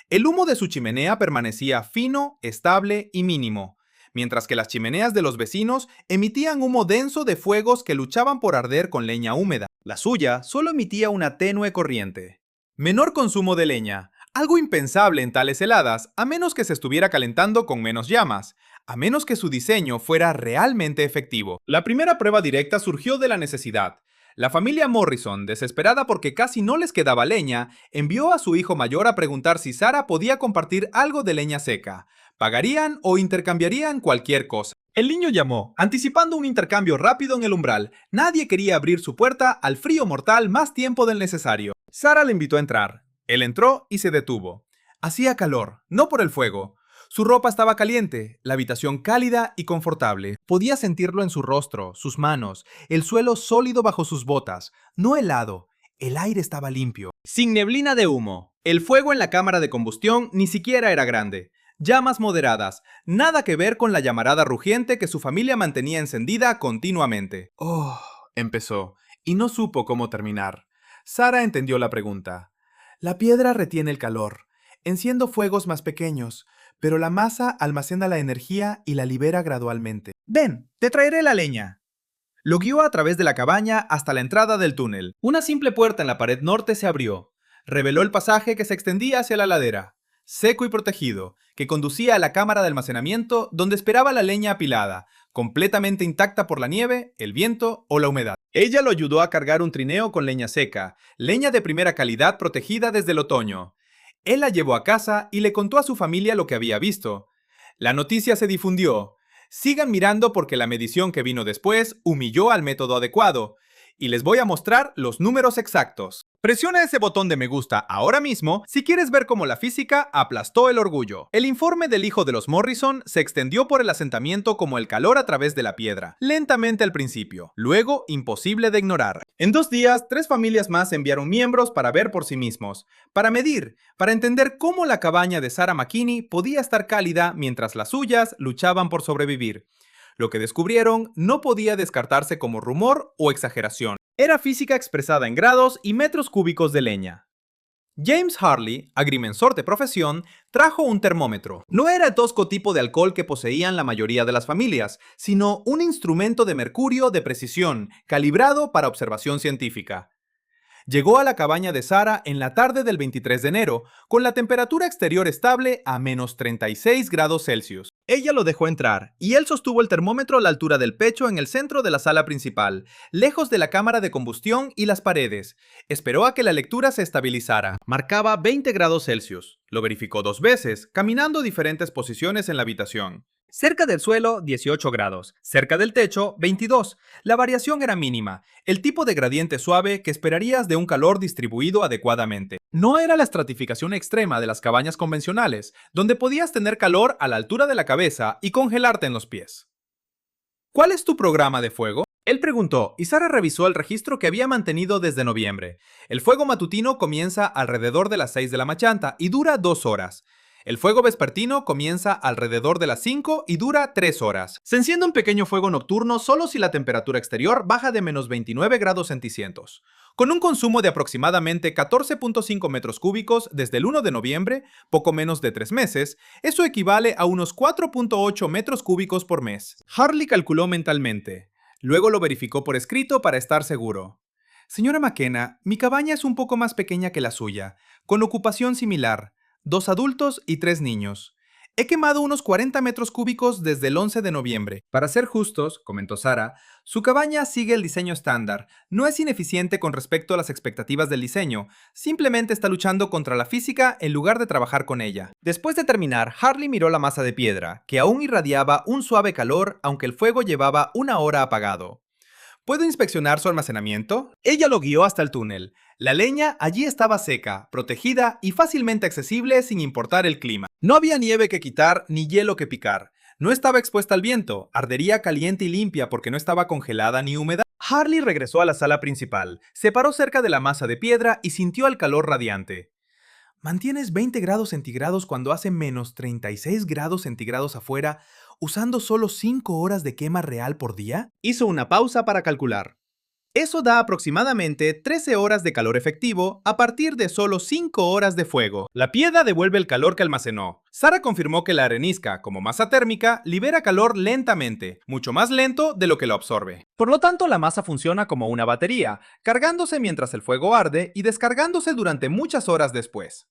El humo de su chimenea permanecía fino, estable y mínimo, mientras que las chimeneas de los vecinos emitían humo denso de fuegos que luchaban por arder con leña húmeda. La suya solo emitía una tenue corriente. Menor consumo de leña, algo impensable en tales heladas, a menos que se estuviera calentando con menos llamas, a menos que su diseño fuera realmente efectivo. La primera prueba directa surgió de la necesidad. La familia Morrison, desesperada porque casi no les quedaba leña, envió a su hijo mayor a preguntar si Sarah podía compartir algo de leña seca. Pagarían o intercambiarían cualquier cosa. El niño llamó, anticipando un intercambio rápido en el umbral. Nadie quería abrir su puerta al frío mortal más tiempo del necesario. Sarah le invitó a entrar. Él entró y se detuvo. Hacía calor, no por el fuego. Su ropa estaba caliente, la habitación cálida y confortable. Podía sentirlo en su rostro, sus manos, el suelo sólido bajo sus botas. No helado, el aire estaba limpio. Sin neblina de humo. El fuego en la cámara de combustión ni siquiera era grande. Llamas moderadas, nada que ver con la llamarada rugiente que su familia mantenía encendida continuamente. Oh, empezó, y no supo cómo terminar. Sarah entendió la pregunta. La piedra retiene el calor. Enciendo fuegos más pequeños, pero la masa almacena la energía y la libera gradualmente. Ven, te traeré la leña. Lo guió a través de la cabaña hasta la entrada del túnel. Una simple puerta en la pared norte se abrió. Reveló el pasaje que se extendía hacia la ladera, seco y protegido, que conducía a la cámara de almacenamiento donde esperaba la leña apilada, completamente intacta por la nieve, el viento o la humedad. Ella lo ayudó a cargar un trineo con leña seca, leña de primera calidad protegida desde el otoño. Él la llevó a casa y le contó a su familia lo que había visto. La noticia se difundió. Sigan mirando porque la medición que vino después humilló al método adecuado. Y les voy a mostrar los números exactos. Presiona ese botón de me gusta ahora mismo si quieres ver cómo la física aplastó el orgullo. El informe del hijo de los Morrison se extendió por el asentamiento como el calor a través de la piedra, lentamente al principio, luego imposible de ignorar. En 2 días, 3 familias más enviaron miembros para ver por sí mismos, para medir, para entender cómo la cabaña de Sarah McKinney podía estar cálida mientras las suyas luchaban por sobrevivir. Lo que descubrieron no podía descartarse como rumor o exageración. Era física expresada en grados y metros cúbicos de leña. James Harley, agrimensor de profesión, trajo un termómetro. No era el tosco tipo de alcohol que poseían la mayoría de las familias, sino un instrumento de mercurio de precisión, calibrado para observación científica. Llegó a la cabaña de Sarah en la tarde del 23 de enero, con la temperatura exterior estable a menos 36 grados Celsius. Ella lo dejó entrar, y él sostuvo el termómetro a la altura del pecho en el centro de la sala principal, lejos de la cámara de combustión y las paredes. Esperó a que la lectura se estabilizara. Marcaba 20 grados Celsius. Lo verificó 2 veces, caminando diferentes posiciones en la habitación. Cerca del suelo, 18 grados. Cerca del techo, 22. La variación era mínima, el tipo de gradiente suave que esperarías de un calor distribuido adecuadamente. No era la estratificación extrema de las cabañas convencionales, donde podías tener calor a la altura de la cabeza y congelarte en los pies. ¿Cuál es tu programa de fuego? Él preguntó, y Sarah revisó el registro que había mantenido desde noviembre. El fuego matutino comienza alrededor de las 6 de la machanta y dura 2 horas. El fuego vespertino comienza alrededor de las 5 y dura 3 horas. Se enciende un pequeño fuego nocturno solo si la temperatura exterior baja de menos 29 grados centígrados. Con un consumo de aproximadamente 14.5 metros cúbicos desde el 1 de noviembre, poco menos de 3 meses, eso equivale a unos 4.8 metros cúbicos por mes. Harley calculó mentalmente. Luego lo verificó por escrito para estar seguro. Señora McKenna, mi cabaña es un poco más pequeña que la suya, con ocupación similar. 2 adultos y 3 niños. He quemado unos 40 metros cúbicos desde el 11 de noviembre. Para ser justos, comentó Sarah, su cabaña sigue el diseño estándar. No es ineficiente con respecto a las expectativas del diseño. Simplemente está luchando contra la física en lugar de trabajar con ella. Después de terminar, Harley miró la masa de piedra, que aún irradiaba un suave calor aunque el fuego llevaba 1 hora apagado. ¿Puedo inspeccionar su almacenamiento? Ella lo guió hasta el túnel. La leña allí estaba seca, protegida y fácilmente accesible sin importar el clima. No había nieve que quitar ni hielo que picar. No estaba expuesta al viento, ardería caliente y limpia porque no estaba congelada ni húmeda. Harley regresó a la sala principal, se paró cerca de la masa de piedra y sintió el calor radiante. ¿Mantienes 20 grados centígrados cuando hace menos 36 grados centígrados afuera usando solo 5 horas de quema real por día? Hizo una pausa para calcular. Eso da aproximadamente 13 horas de calor efectivo a partir de solo 5 horas de fuego. La piedra devuelve el calor que almacenó. Sara confirmó que la arenisca, como masa térmica, libera calor lentamente, mucho más lento de lo que lo absorbe. Por lo tanto, la masa funciona como una batería, cargándose mientras el fuego arde y descargándose durante muchas horas después.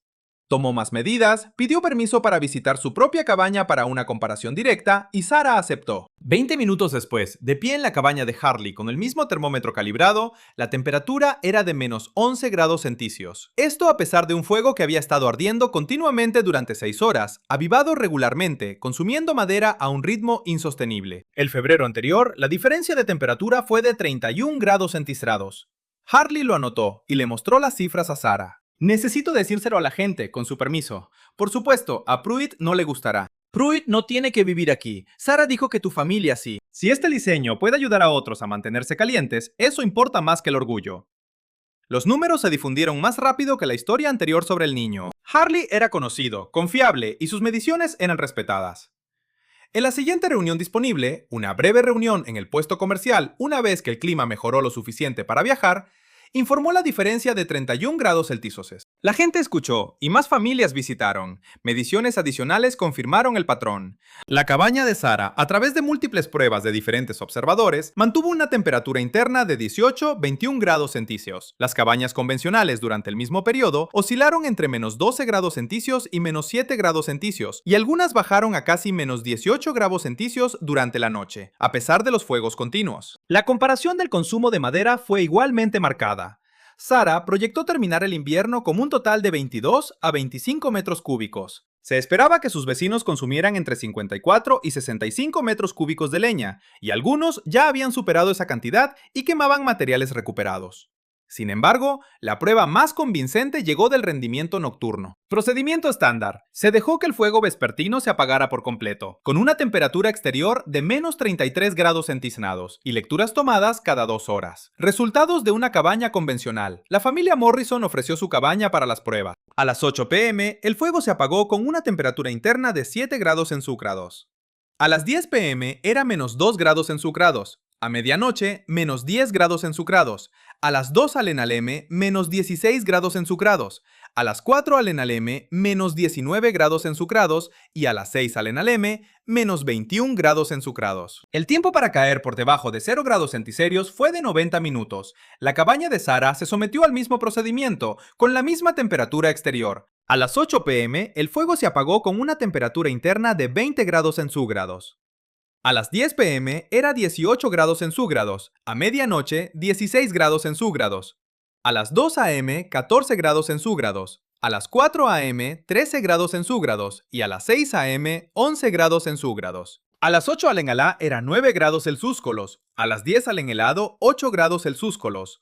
Tomó más medidas, pidió permiso para visitar su propia cabaña para una comparación directa y Sara aceptó. 20 minutos después, de pie en la cabaña de Harley con el mismo termómetro calibrado, la temperatura era de menos 11 grados centígrados. Esto a pesar de un fuego que había estado ardiendo continuamente durante 6 horas, avivado regularmente, consumiendo madera a un ritmo insostenible. El febrero anterior, la diferencia de temperatura fue de 31 grados centígrados. Harley lo anotó y le mostró las cifras a Sara. Necesito decírselo a la gente, con su permiso. Por supuesto, a Pruitt no le gustará. Pruitt no tiene que vivir aquí. Sara dijo que tu familia sí. Si este diseño puede ayudar a otros a mantenerse calientes, eso importa más que el orgullo. Los números se difundieron más rápido que la historia anterior sobre el niño. Harley era conocido, confiable y sus mediciones eran respetadas. En la siguiente reunión disponible, una breve reunión en el puesto comercial una vez que el clima mejoró lo suficiente para viajar, informó la diferencia de 31 grados Celsius. La gente escuchó y más familias visitaron. Mediciones adicionales confirmaron el patrón. La cabaña de Sara, a través de múltiples pruebas de diferentes observadores, mantuvo una temperatura interna de 18-21 grados Celsius. Las cabañas convencionales durante el mismo periodo oscilaron entre menos 12 grados Celsius y menos 7 grados Celsius, y algunas bajaron a casi menos 18 grados Celsius durante la noche, a pesar de los fuegos continuos. La comparación del consumo de madera fue igualmente marcada. Sara proyectó terminar el invierno con un total de 22 a 25 metros cúbicos. Se esperaba que sus vecinos consumieran entre 54 y 65 metros cúbicos de leña, y algunos ya habían superado esa cantidad y quemaban materiales recuperados. Sin embargo, la prueba más convincente llegó del rendimiento nocturno. Procedimiento estándar. Se dejó que el fuego vespertino se apagara por completo, con una temperatura exterior de menos 33 grados centígrados, y lecturas tomadas cada 2 horas. Resultados de una cabaña convencional. La familia Morrison ofreció su cabaña para las pruebas. A las 8 p.m., el fuego se apagó con una temperatura interna de 7 grados centígrados. A las 10 p.m. era menos 2 grados centígrados. A medianoche, menos 10 grados centígrados. A las 2 am, menos 16 grados centígrados. A las 4 am, menos 19 grados centígrados. Y a las 6 am, menos 21 grados centígrados. El tiempo para caer por debajo de 0 grados centígrados fue de 90 minutos. La cabaña de Sara se sometió al mismo procedimiento, con la misma temperatura exterior. A las 8 p.m., el fuego se apagó con una temperatura interna de 20 grados centígrados. A las 10 p.m. era 18 grados centígrados, a medianoche 16 grados centígrados, a las 2 a.m. 14 grados centígrados, a las 4 a.m. 13 grados centígrados y a las 6 a.m. 11 grados centígrados. A las 8 al enalá era 9 grados Celsius, a las 10 al enhelado 8 grados Celsius,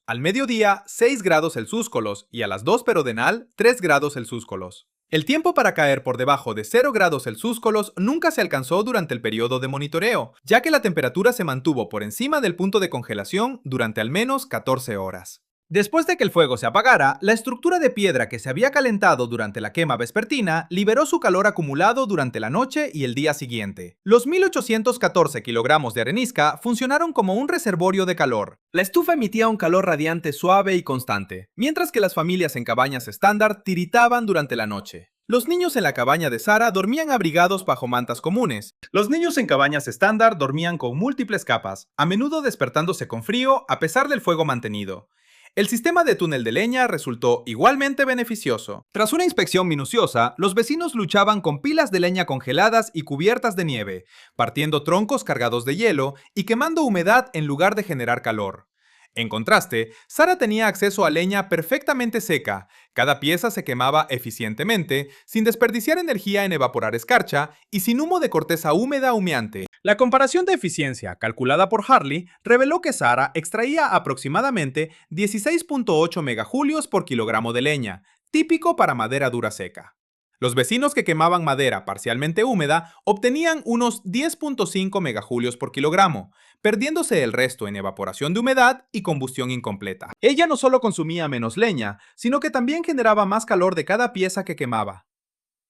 al mediodía 6 grados Celsius y a las 2 perodenal 3 grados Celsius. El tiempo para caer por debajo de 0 grados Celsius nunca se alcanzó durante el periodo de monitoreo, ya que la temperatura se mantuvo por encima del punto de congelación durante al menos 14 horas. Después de que el fuego se apagara, la estructura de piedra que se había calentado durante la quema vespertina liberó su calor acumulado durante la noche y el día siguiente. Los 1814 kilogramos de arenisca funcionaron como un reservorio de calor. La estufa emitía un calor radiante suave y constante, mientras que las familias en cabañas estándar tiritaban durante la noche. Los niños en la cabaña de Sara dormían abrigados bajo mantas comunes. Los niños en cabañas estándar dormían con múltiples capas, a menudo despertándose con frío a pesar del fuego mantenido. El sistema de túnel de leña resultó igualmente beneficioso. Tras una inspección minuciosa, los vecinos luchaban con pilas de leña congeladas y cubiertas de nieve, partiendo troncos cargados de hielo y quemando humedad en lugar de generar calor. En contraste, Sara tenía acceso a leña perfectamente seca. Cada pieza se quemaba eficientemente, sin desperdiciar energía en evaporar escarcha y sin humo de corteza húmeda humeante. La comparación de eficiencia, calculada por Harley, reveló que Sara extraía aproximadamente 16.8 megajulios por kilogramo de leña, típico para madera dura seca. Los vecinos que quemaban madera parcialmente húmeda obtenían unos 10.5 megajulios por kilogramo, perdiéndose el resto en evaporación de humedad y combustión incompleta. Ella no solo consumía menos leña, sino que también generaba más calor de cada pieza que quemaba.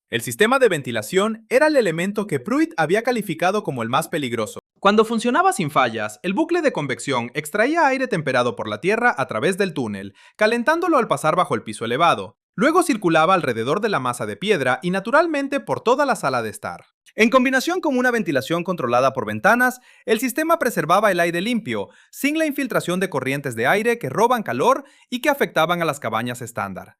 El sistema de ventilación era el elemento que Pruitt había calificado como el más peligroso. Cuando funcionaba sin fallas, el bucle de convección extraía aire temperado por la tierra a través del túnel, calentándolo al pasar bajo el piso elevado. Luego circulaba alrededor de la masa de piedra y naturalmente por toda la sala de estar. En combinación con una ventilación controlada por ventanas, el sistema preservaba el aire limpio, sin la infiltración de corrientes de aire que roban calor y que afectaban a las cabañas estándar.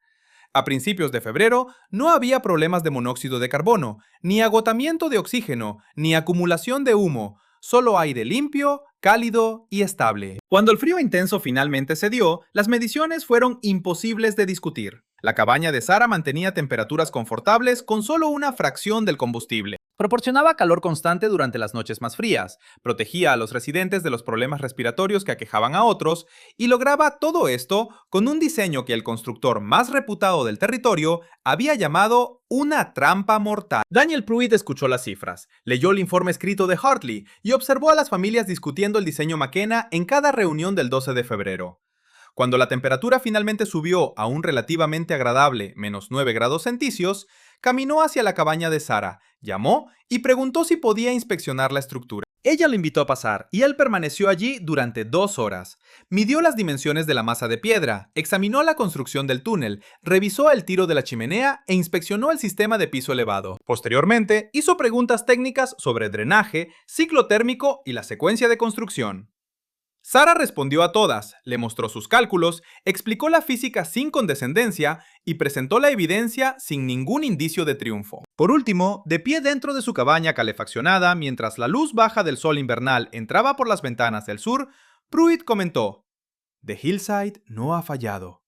A principios de febrero no había problemas de monóxido de carbono, ni agotamiento de oxígeno, ni acumulación de humo, solo aire limpio, cálido y estable. Cuando el frío intenso finalmente cedió, las mediciones fueron imposibles de discutir. La cabaña de Sarah mantenía temperaturas confortables con solo una fracción del combustible. Proporcionaba calor constante durante las noches más frías, protegía a los residentes de los problemas respiratorios que aquejaban a otros y lograba todo esto con un diseño que el constructor más reputado del territorio había llamado una trampa mortal. Daniel Pruitt escuchó las cifras, leyó el informe escrito de Hartley y observó a las familias discutiendo el diseño McKenna en cada reunión del 12 de febrero. Cuando la temperatura finalmente subió a un relativamente agradable -9 grados centígrados, caminó hacia la cabaña de Sarah, llamó y preguntó si podía inspeccionar la estructura. Ella lo invitó a pasar y él permaneció allí durante 2 horas. Midió las dimensiones de la masa de piedra, examinó la construcción del túnel, revisó el tiro de la chimenea e inspeccionó el sistema de piso elevado. Posteriormente, hizo preguntas técnicas sobre drenaje, ciclo térmico y la secuencia de construcción. Sarah respondió a todas, le mostró sus cálculos, explicó la física sin condescendencia y presentó la evidencia sin ningún indicio de triunfo. Por último, de pie dentro de su cabaña calefaccionada, mientras la luz baja del sol invernal entraba por las ventanas del sur, Pruitt comentó: «The Hillside no ha fallado».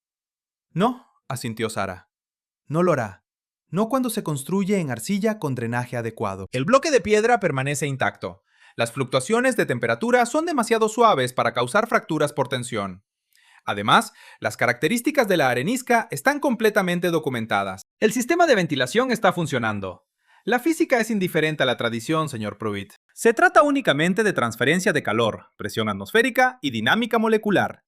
«No», asintió Sarah. «No lo hará. No cuando se construye en arcilla con drenaje adecuado». El bloque de piedra permanece intacto. Las fluctuaciones de temperatura son demasiado suaves para causar fracturas por tensión. Además, las características de la arenisca están completamente documentadas. El sistema de ventilación está funcionando. La física es indiferente a la tradición, señor Pruitt. Se trata únicamente de transferencia de calor, presión atmosférica y dinámica molecular.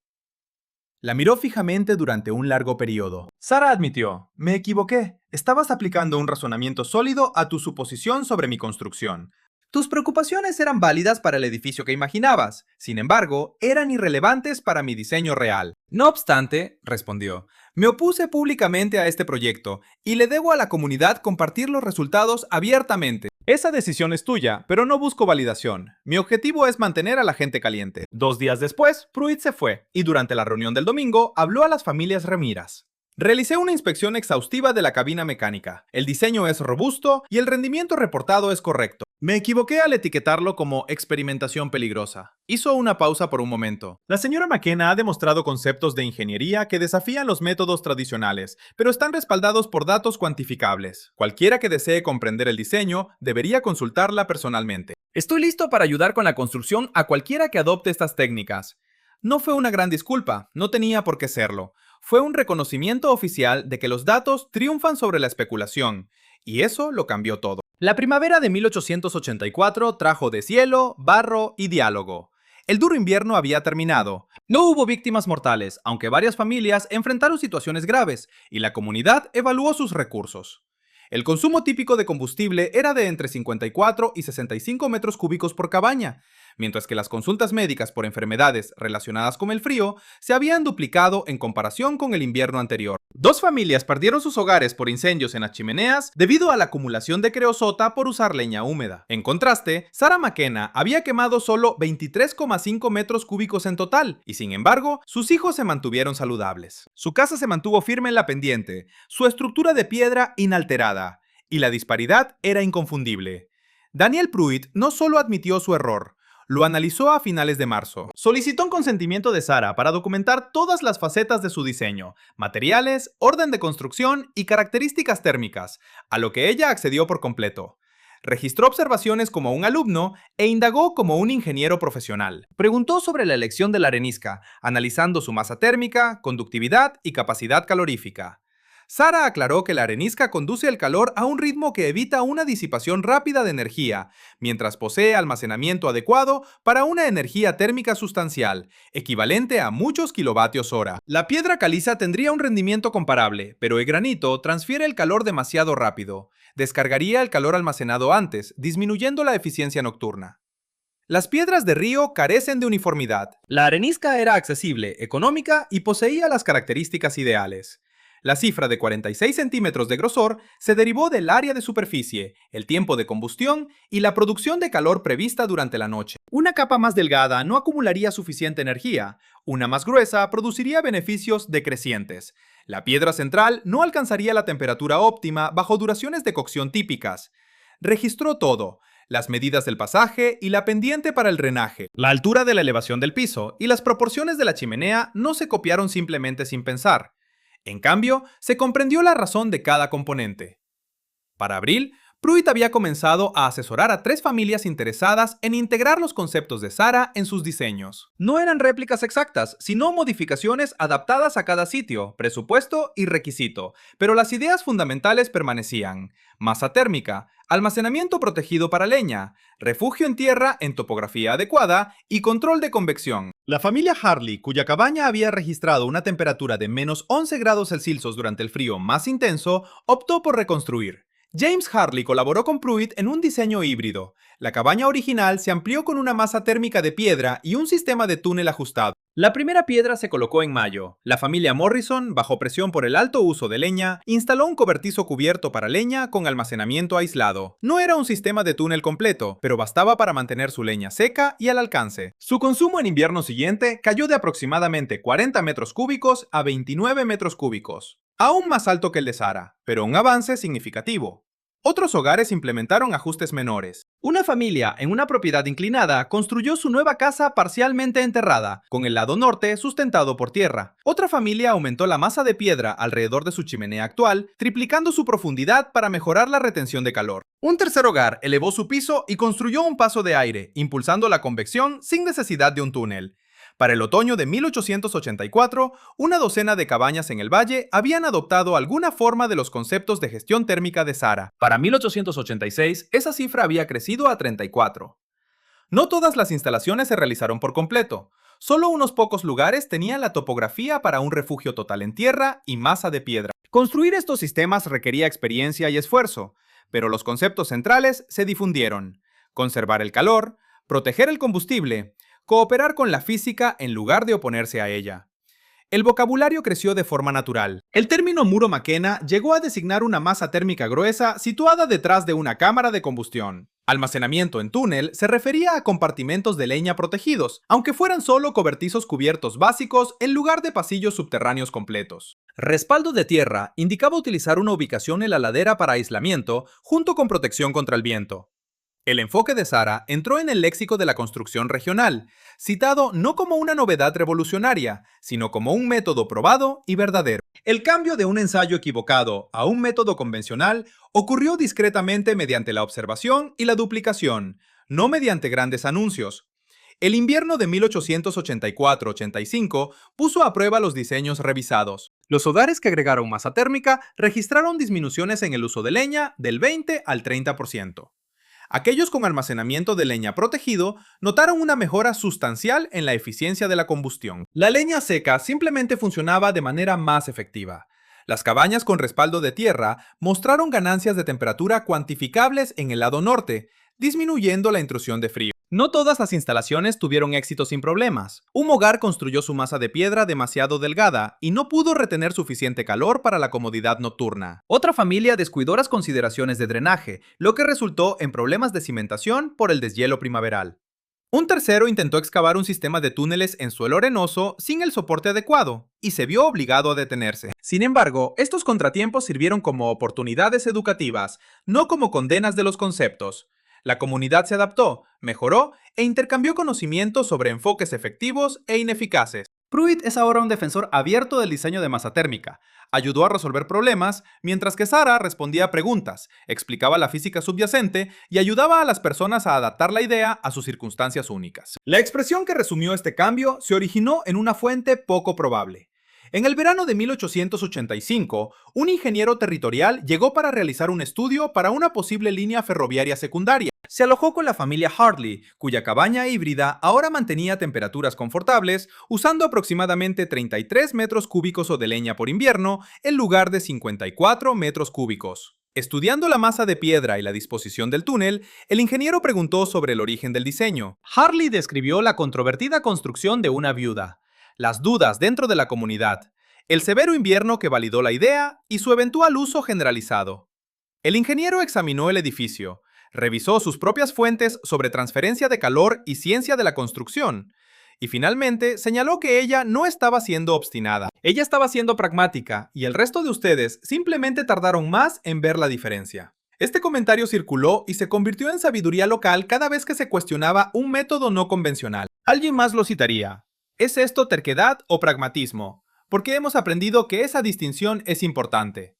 La miró fijamente durante un largo periodo. Sarah admitió: «Me equivoqué. Estabas aplicando un razonamiento sólido a tu suposición sobre mi construcción. Tus preocupaciones eran válidas para el edificio que imaginabas, sin embargo, eran irrelevantes para mi diseño real». «No obstante», respondió, «me opuse públicamente a este proyecto y le debo a la comunidad compartir los resultados abiertamente. Esa decisión es tuya, pero no busco validación. Mi objetivo es mantener a la gente caliente». 2 días después, Pruitt se fue y durante la reunión del domingo habló a las familias Remiras. «Realicé una inspección exhaustiva de la cabina mecánica. El diseño es robusto y el rendimiento reportado es correcto. Me equivoqué al etiquetarlo como experimentación peligrosa». Hizo una pausa por un momento. «La señora McKenna ha demostrado conceptos de ingeniería que desafían los métodos tradicionales, pero están respaldados por datos cuantificables. Cualquiera que desee comprender el diseño debería consultarla personalmente. Estoy listo para ayudar con la construcción a cualquiera que adopte estas técnicas». No fue una gran disculpa, no tenía por qué serlo. Fue un reconocimiento oficial de que los datos triunfan sobre la especulación, y eso lo cambió todo. La primavera de 1884 trajo deshielo, barro y diálogo. El duro invierno había terminado. No hubo víctimas mortales, aunque varias familias enfrentaron situaciones graves, y la comunidad evaluó sus recursos. El consumo típico de combustible era de entre 54 y 65 metros cúbicos por cabaña, mientras que las consultas médicas por enfermedades relacionadas con el frío se habían duplicado en comparación con el invierno anterior. 2 familias perdieron sus hogares por incendios en las chimeneas debido a la acumulación de creosota por usar leña húmeda. En contraste, Sarah McKenna había quemado solo 23,5 metros cúbicos en total, y sin embargo, sus hijos se mantuvieron saludables. Su casa se mantuvo firme en la pendiente, su estructura de piedra inalterada, y la disparidad era inconfundible. Daniel Pruitt no solo admitió su error, lo analizó a finales de marzo. Solicitó un consentimiento de Sarah para documentar todas las facetas de su diseño, materiales, orden de construcción y características térmicas, a lo que ella accedió por completo. Registró observaciones como un alumno e indagó como un ingeniero profesional. Preguntó sobre la elección de la arenisca, analizando su masa térmica, conductividad y capacidad calorífica. Sara aclaró que la arenisca conduce el calor a un ritmo que evita una disipación rápida de energía, mientras posee almacenamiento adecuado para una energía térmica sustancial, equivalente a muchos kilovatios hora. La piedra caliza tendría un rendimiento comparable, pero el granito transfiere el calor demasiado rápido. Descargaría el calor almacenado antes, disminuyendo la eficiencia nocturna. Las piedras de río carecen de uniformidad. La arenisca era accesible, económica y poseía las características ideales. La cifra de 46 centímetros de grosor se derivó del área de superficie, el tiempo de combustión y la producción de calor prevista durante la noche. Una capa más delgada no acumularía suficiente energía, una más gruesa produciría beneficios decrecientes. La piedra central no alcanzaría la temperatura óptima bajo duraciones de cocción típicas. Registró todo: las medidas del pasaje y la pendiente para el drenaje, la altura de la elevación del piso y las proporciones de la chimenea no se copiaron simplemente sin pensar. En cambio, se comprendió la razón de cada componente. Para abril, Pruitt había comenzado a asesorar a 3 familias interesadas en integrar los conceptos de Sara en sus diseños. No eran réplicas exactas, sino modificaciones adaptadas a cada sitio, presupuesto y requisito, pero las ideas fundamentales permanecían: masa térmica, almacenamiento protegido para leña, refugio en tierra en topografía adecuada y control de convección. La familia Harley, cuya cabaña había registrado una temperatura de menos 11 grados Celsius durante el frío más intenso, optó por reconstruir. James Harley colaboró con Pruitt en un diseño híbrido. La cabaña original se amplió con una masa térmica de piedra y un sistema de túnel ajustado. La primera piedra se colocó en mayo. La familia Morrison, bajo presión por el alto uso de leña, instaló un cobertizo cubierto para leña con almacenamiento aislado. No era un sistema de túnel completo, pero bastaba para mantener su leña seca y al alcance. Su consumo en invierno siguiente cayó de aproximadamente 40 metros cúbicos a 29 metros cúbicos. Aún más alto que el de Sara, pero un avance significativo. Otros hogares implementaron ajustes menores. Una familia en una propiedad inclinada construyó su nueva casa parcialmente enterrada, con el lado norte sustentado por tierra. Otra familia aumentó la masa de piedra alrededor de su chimenea actual, triplicando su profundidad para mejorar la retención de calor. Un tercer hogar elevó su piso y construyó un paso de aire, impulsando la convección sin necesidad de un túnel. Para el otoño de 1884, una docena de cabañas en el valle habían adoptado alguna forma de los conceptos de gestión térmica de Sara. Para 1886, esa cifra había crecido a 34. No todas las instalaciones se realizaron por completo. Solo unos pocos lugares tenían la topografía para un refugio total en tierra y masa de piedra. Construir estos sistemas requería experiencia y esfuerzo, pero los conceptos centrales se difundieron: conservar el calor, proteger el combustible, cooperar con la física en lugar de oponerse a ella. El vocabulario creció de forma natural. El término muro McKenna llegó a designar una masa térmica gruesa situada detrás de una cámara de combustión. Almacenamiento en túnel se refería a compartimentos de leña protegidos, aunque fueran solo cobertizos cubiertos básicos en lugar de pasillos subterráneos completos. Respaldo de tierra indicaba utilizar una ubicación en la ladera para aislamiento, junto con protección contra el viento. El enfoque de Sara entró en el léxico de la construcción regional, citado no como una novedad revolucionaria, sino como un método probado y verdadero. El cambio de un ensayo equivocado a un método convencional ocurrió discretamente mediante la observación y la duplicación, no mediante grandes anuncios. El invierno de 1884-85 puso a prueba los diseños revisados. Los hogares que agregaron masa térmica registraron disminuciones en el uso de leña del 20 al 30%. Aquellos con almacenamiento de leña protegido notaron una mejora sustancial en la eficiencia de la combustión. La leña seca simplemente funcionaba de manera más efectiva. Las cabañas con respaldo de tierra mostraron ganancias de temperatura cuantificables en el lado norte, disminuyendo la intrusión de frío. No todas las instalaciones tuvieron éxito sin problemas. Un hogar construyó su masa de piedra demasiado delgada y no pudo retener suficiente calor para la comodidad nocturna. Otra familia descuidó las consideraciones de drenaje, lo que resultó en problemas de cimentación por el deshielo primaveral. Un tercero intentó excavar un sistema de túneles en suelo arenoso sin el soporte adecuado, y se vio obligado a detenerse. Sin embargo, estos contratiempos sirvieron como oportunidades educativas, no como condenas de los conceptos. La comunidad se adaptó, mejoró e intercambió conocimientos sobre enfoques efectivos e ineficaces. Pruitt es ahora un defensor abierto del diseño de masa térmica. Ayudó a resolver problemas, mientras que Sara respondía a preguntas, explicaba la física subyacente y ayudaba a las personas a adaptar la idea a sus circunstancias únicas. La expresión que resumió este cambio se originó en una fuente poco probable. En el verano de 1885, un ingeniero territorial llegó para realizar un estudio para una posible línea ferroviaria secundaria. Se alojó con la familia Hartley, cuya cabaña híbrida ahora mantenía temperaturas confortables, usando aproximadamente 33 metros cúbicos de leña por invierno en lugar de 54 metros cúbicos. Estudiando la masa de piedra y la disposición del túnel, el ingeniero preguntó sobre el origen del diseño. Hartley describió la controvertida construcción de una viuda, las dudas dentro de la comunidad, el severo invierno que validó la idea y su eventual uso generalizado. El ingeniero examinó el edificio, revisó sus propias fuentes sobre transferencia de calor y ciencia de la construcción, y finalmente señaló que ella no estaba siendo obstinada. Ella estaba siendo pragmática, y el resto de ustedes simplemente tardaron más en ver la diferencia. Este comentario circuló y se convirtió en sabiduría local cada vez que se cuestionaba un método no convencional. Alguien más lo citaría. ¿Es esto terquedad o pragmatismo? Porque hemos aprendido que esa distinción es importante.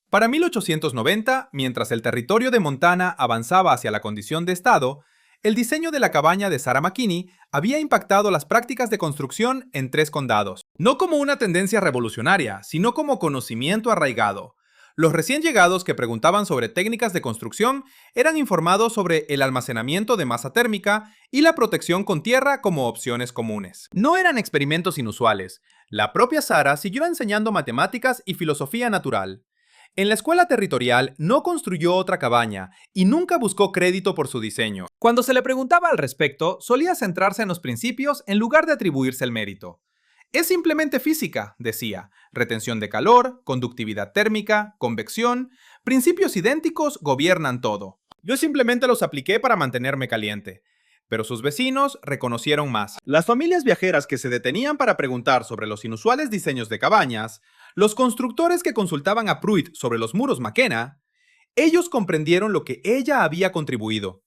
Para 1890, mientras el territorio de Montana avanzaba hacia la condición de estado, el diseño de la cabaña de Sarah McKinney había impactado las prácticas de construcción en 3 condados. No como una tendencia revolucionaria, sino como conocimiento arraigado. Los recién llegados que preguntaban sobre técnicas de construcción eran informados sobre el almacenamiento de masa térmica y la protección con tierra como opciones comunes. No eran experimentos inusuales. La propia Sarah siguió enseñando matemáticas y filosofía natural. En la escuela territorial no construyó otra cabaña y nunca buscó crédito por su diseño. Cuando se le preguntaba al respecto, solía centrarse en los principios en lugar de atribuirse el mérito. Es simplemente física, decía. Retención de calor, conductividad térmica, convección, principios idénticos gobiernan todo. Yo simplemente los apliqué para mantenerme caliente. Pero sus vecinos reconocieron más. Las familias viajeras que se detenían para preguntar sobre los inusuales diseños de cabañas, los constructores que consultaban a Pruitt sobre los muros McKenna, ellos comprendieron lo que ella había contribuido.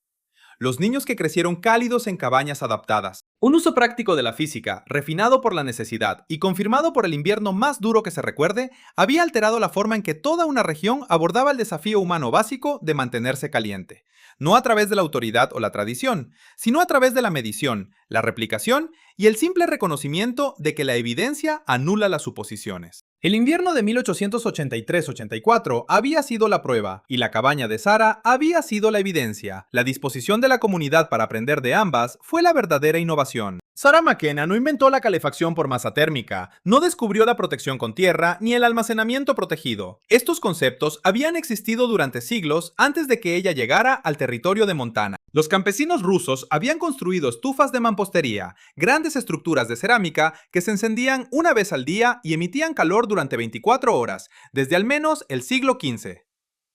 Los niños que crecieron cálidos en cabañas adaptadas. Un uso práctico de la física, refinado por la necesidad y confirmado por el invierno más duro que se recuerde, había alterado la forma en que toda una región abordaba el desafío humano básico de mantenerse caliente. No a través de la autoridad o la tradición, sino a través de la medición, la replicación y el simple reconocimiento de que la evidencia anula las suposiciones. El invierno de 1883-84 había sido la prueba, y la cabaña de Sarah había sido la evidencia. La disposición de la comunidad para aprender de ambas fue la verdadera innovación. Sarah McKenna no inventó la calefacción por masa térmica, no descubrió la protección con tierra ni el almacenamiento protegido. Estos conceptos habían existido durante siglos antes de que ella llegara al territorio de Montana. Los campesinos rusos habían construido estufas de mampostería, grandes estructuras de cerámica que se encendían una vez al día y emitían calor durante 24 horas, desde al menos el siglo XV.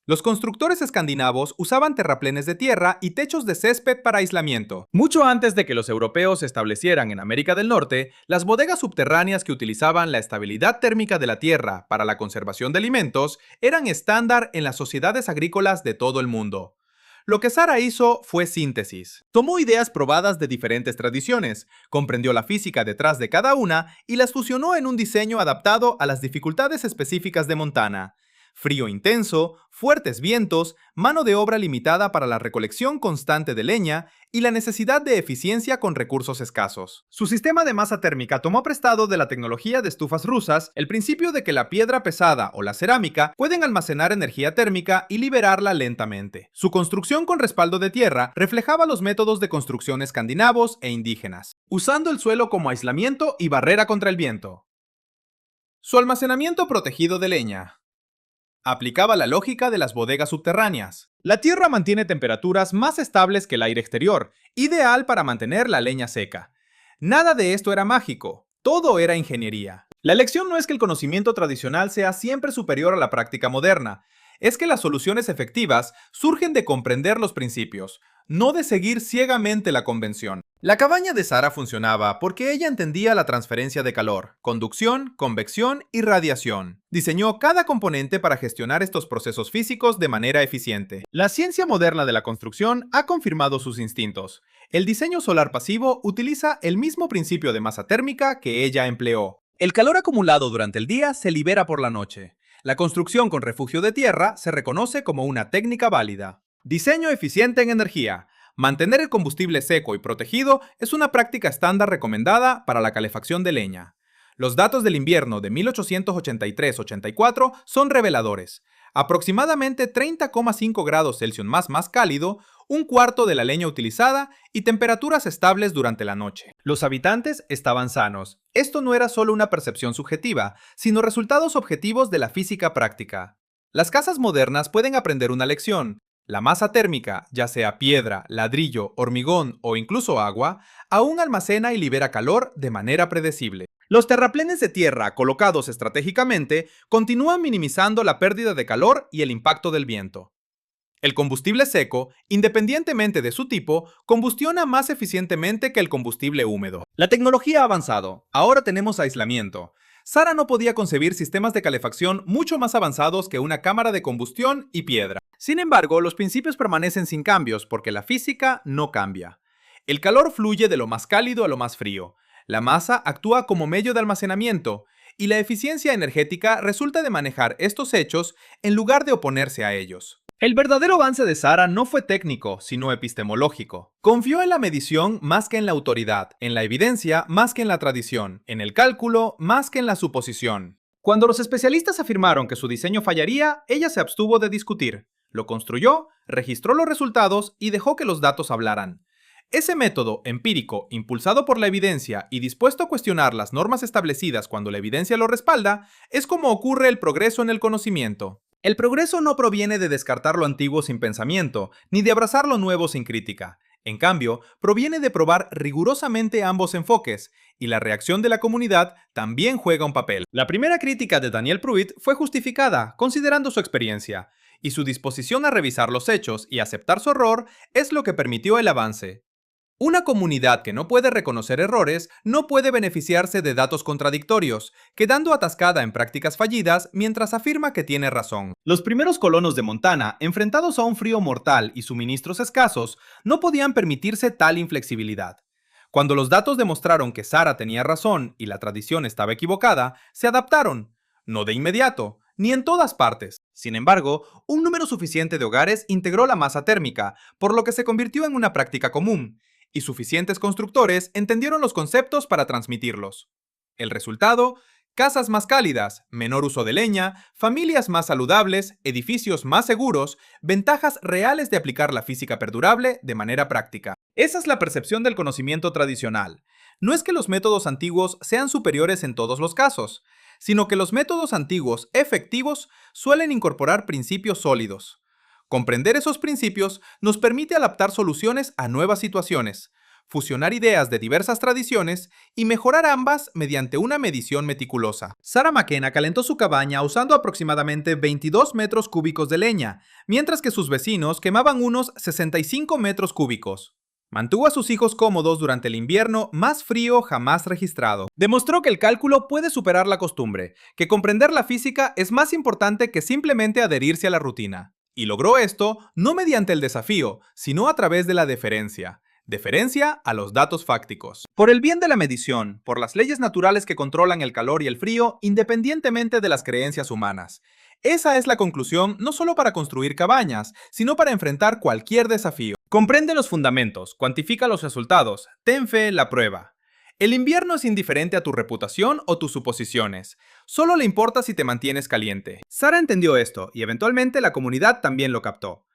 Los constructores escandinavos usaban terraplenes de tierra y techos de césped para aislamiento. Mucho antes de que los europeos se establecieran en América del Norte, las bodegas subterráneas que utilizaban la estabilidad térmica de la tierra para la conservación de alimentos eran estándar en las sociedades agrícolas de todo el mundo. Lo que Sarah hizo fue síntesis. Tomó ideas probadas de diferentes tradiciones, comprendió la física detrás de cada una y las fusionó en un diseño adaptado a las dificultades específicas de Montana. Frío intenso, fuertes vientos, mano de obra limitada para la recolección constante de leña y la necesidad de eficiencia con recursos escasos. Su sistema de masa térmica tomó prestado de la tecnología de estufas rusas el principio de que la piedra pesada o la cerámica pueden almacenar energía térmica y liberarla lentamente. Su construcción con respaldo de tierra reflejaba los métodos de construcción escandinavos e indígenas, usando el suelo como aislamiento y barrera contra el viento. Su almacenamiento protegido de leña. Aplicaba la lógica de las bodegas subterráneas. La tierra mantiene temperaturas más estables que el aire exterior, ideal para mantener la leña seca. Nada de esto era mágico, todo era ingeniería. La lección no es que el conocimiento tradicional sea siempre superior a la práctica moderna, es que las soluciones efectivas surgen de comprender los principios, no de seguir ciegamente la convención. La cabaña de Sarah funcionaba porque ella entendía la transferencia de calor, conducción, convección y radiación. Diseñó cada componente para gestionar estos procesos físicos de manera eficiente. La ciencia moderna de la construcción ha confirmado sus instintos. El diseño solar pasivo utiliza el mismo principio de masa térmica que ella empleó. El calor acumulado durante el día se libera por la noche. La construcción con refugio de tierra se reconoce como una técnica válida. Diseño eficiente en energía. Mantener el combustible seco y protegido es una práctica estándar recomendada para la calefacción de leña. Los datos del invierno de 1883-84 son reveladores. Aproximadamente 30,5 grados Celsius más cálido, un cuarto de la leña utilizada y temperaturas estables durante la noche. Los habitantes estaban sanos. Esto no era solo una percepción subjetiva, sino resultados objetivos de la física práctica. Las casas modernas pueden aprender una lección. La masa térmica, ya sea piedra, ladrillo, hormigón o incluso agua, aún almacena y libera calor de manera predecible. Los terraplenes de tierra colocados estratégicamente continúan minimizando la pérdida de calor y el impacto del viento. El combustible seco, independientemente de su tipo, combustiona más eficientemente que el combustible húmedo. La tecnología ha avanzado. Ahora tenemos aislamiento. Sara no podía concebir sistemas de calefacción mucho más avanzados que una cámara de combustión y piedra. Sin embargo, los principios permanecen sin cambios porque la física no cambia. El calor fluye de lo más cálido a lo más frío. La masa actúa como medio de almacenamiento y la eficiencia energética resulta de manejar estos hechos en lugar de oponerse a ellos. El verdadero avance de Sara no fue técnico, sino epistemológico. Confió en la medición más que en la autoridad, en la evidencia más que en la tradición, en el cálculo más que en la suposición. Cuando los especialistas afirmaron que su diseño fallaría, ella se abstuvo de discutir. Lo construyó, registró los resultados y dejó que los datos hablaran. Ese método empírico, impulsado por la evidencia y dispuesto a cuestionar las normas establecidas cuando la evidencia lo respalda, es como ocurre el progreso en el conocimiento. El progreso no proviene de descartar lo antiguo sin pensamiento, ni de abrazar lo nuevo sin crítica. En cambio, proviene de probar rigurosamente ambos enfoques, y la reacción de la comunidad también juega un papel. La primera crítica de Daniel Pruitt fue justificada, considerando su experiencia, y su disposición a revisar los hechos y aceptar su error es lo que permitió el avance. Una comunidad que no puede reconocer errores no puede beneficiarse de datos contradictorios, quedando atascada en prácticas fallidas mientras afirma que tiene razón. Los primeros colonos de Montana, enfrentados a un frío mortal y suministros escasos, no podían permitirse tal inflexibilidad. Cuando los datos demostraron que Sara tenía razón y la tradición estaba equivocada, se adaptaron. No de inmediato, ni en todas partes. Sin embargo, un número suficiente de hogares integró la masa térmica, por lo que se convirtió en una práctica común, y suficientes constructores entendieron los conceptos para transmitirlos. El resultado: casas más cálidas, menor uso de leña, familias más saludables, edificios más seguros, ventajas reales de aplicar la física perdurable de manera práctica. Esa es la percepción del conocimiento tradicional. No es que los métodos antiguos sean superiores en todos los casos, sino que los métodos antiguos efectivos suelen incorporar principios sólidos. Comprender esos principios nos permite adaptar soluciones a nuevas situaciones, fusionar ideas de diversas tradiciones y mejorar ambas mediante una medición meticulosa. Sarah McKenna calentó su cabaña usando aproximadamente 22 metros cúbicos de leña, mientras que sus vecinos quemaban unos 65 metros cúbicos. Mantuvo a sus hijos cómodos durante el invierno más frío jamás registrado. Demostró que el cálculo puede superar la costumbre, que comprender la física es más importante que simplemente adherirse a la rutina. Y logró esto no mediante el desafío, sino a través de la deferencia. Deferencia a los datos fácticos. Por el bien de la medición, por las leyes naturales que controlan el calor y el frío, independientemente de las creencias humanas. Esa es la conclusión no solo para construir cabañas, sino para enfrentar cualquier desafío. Comprende los fundamentos, cuantifica los resultados, ten fe en la prueba. El invierno es indiferente a tu reputación o tus suposiciones. Solo le importa si te mantienes caliente. Sara entendió esto y eventualmente la comunidad también lo captó.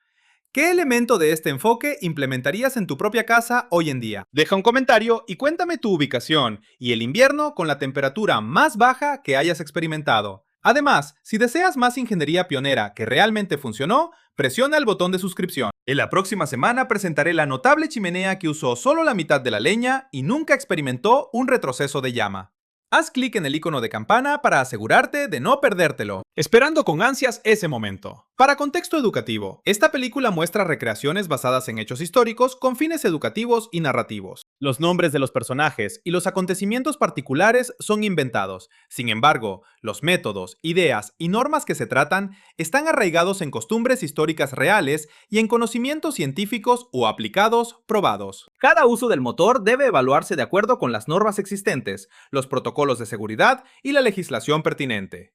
¿Qué elemento de este enfoque implementarías en tu propia casa hoy en día? Deja un comentario y cuéntame tu ubicación y el invierno con la temperatura más baja que hayas experimentado. Además, si deseas más ingeniería pionera que realmente funcionó, presiona el botón de suscripción. En la próxima semana presentaré la notable chimenea que usó solo la mitad de la leña y nunca experimentó un retroceso de llama. Haz clic en el icono de campana para asegurarte de no perdértelo. Esperando con ansias ese momento. Para contexto educativo, esta película muestra recreaciones basadas en hechos históricos con fines educativos y narrativos. Los nombres de los personajes y los acontecimientos particulares son inventados. Sin embargo, los métodos, ideas y normas que se tratan están arraigados en costumbres históricas reales y en conocimientos científicos o aplicados probados. Cada uso del motor debe evaluarse de acuerdo con las normas existentes, los protocolos de seguridad y la legislación pertinente.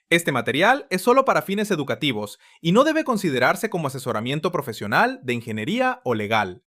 Este material es solo para fines educativos y no debe considerarse como asesoramiento profesional de ingeniería o legal.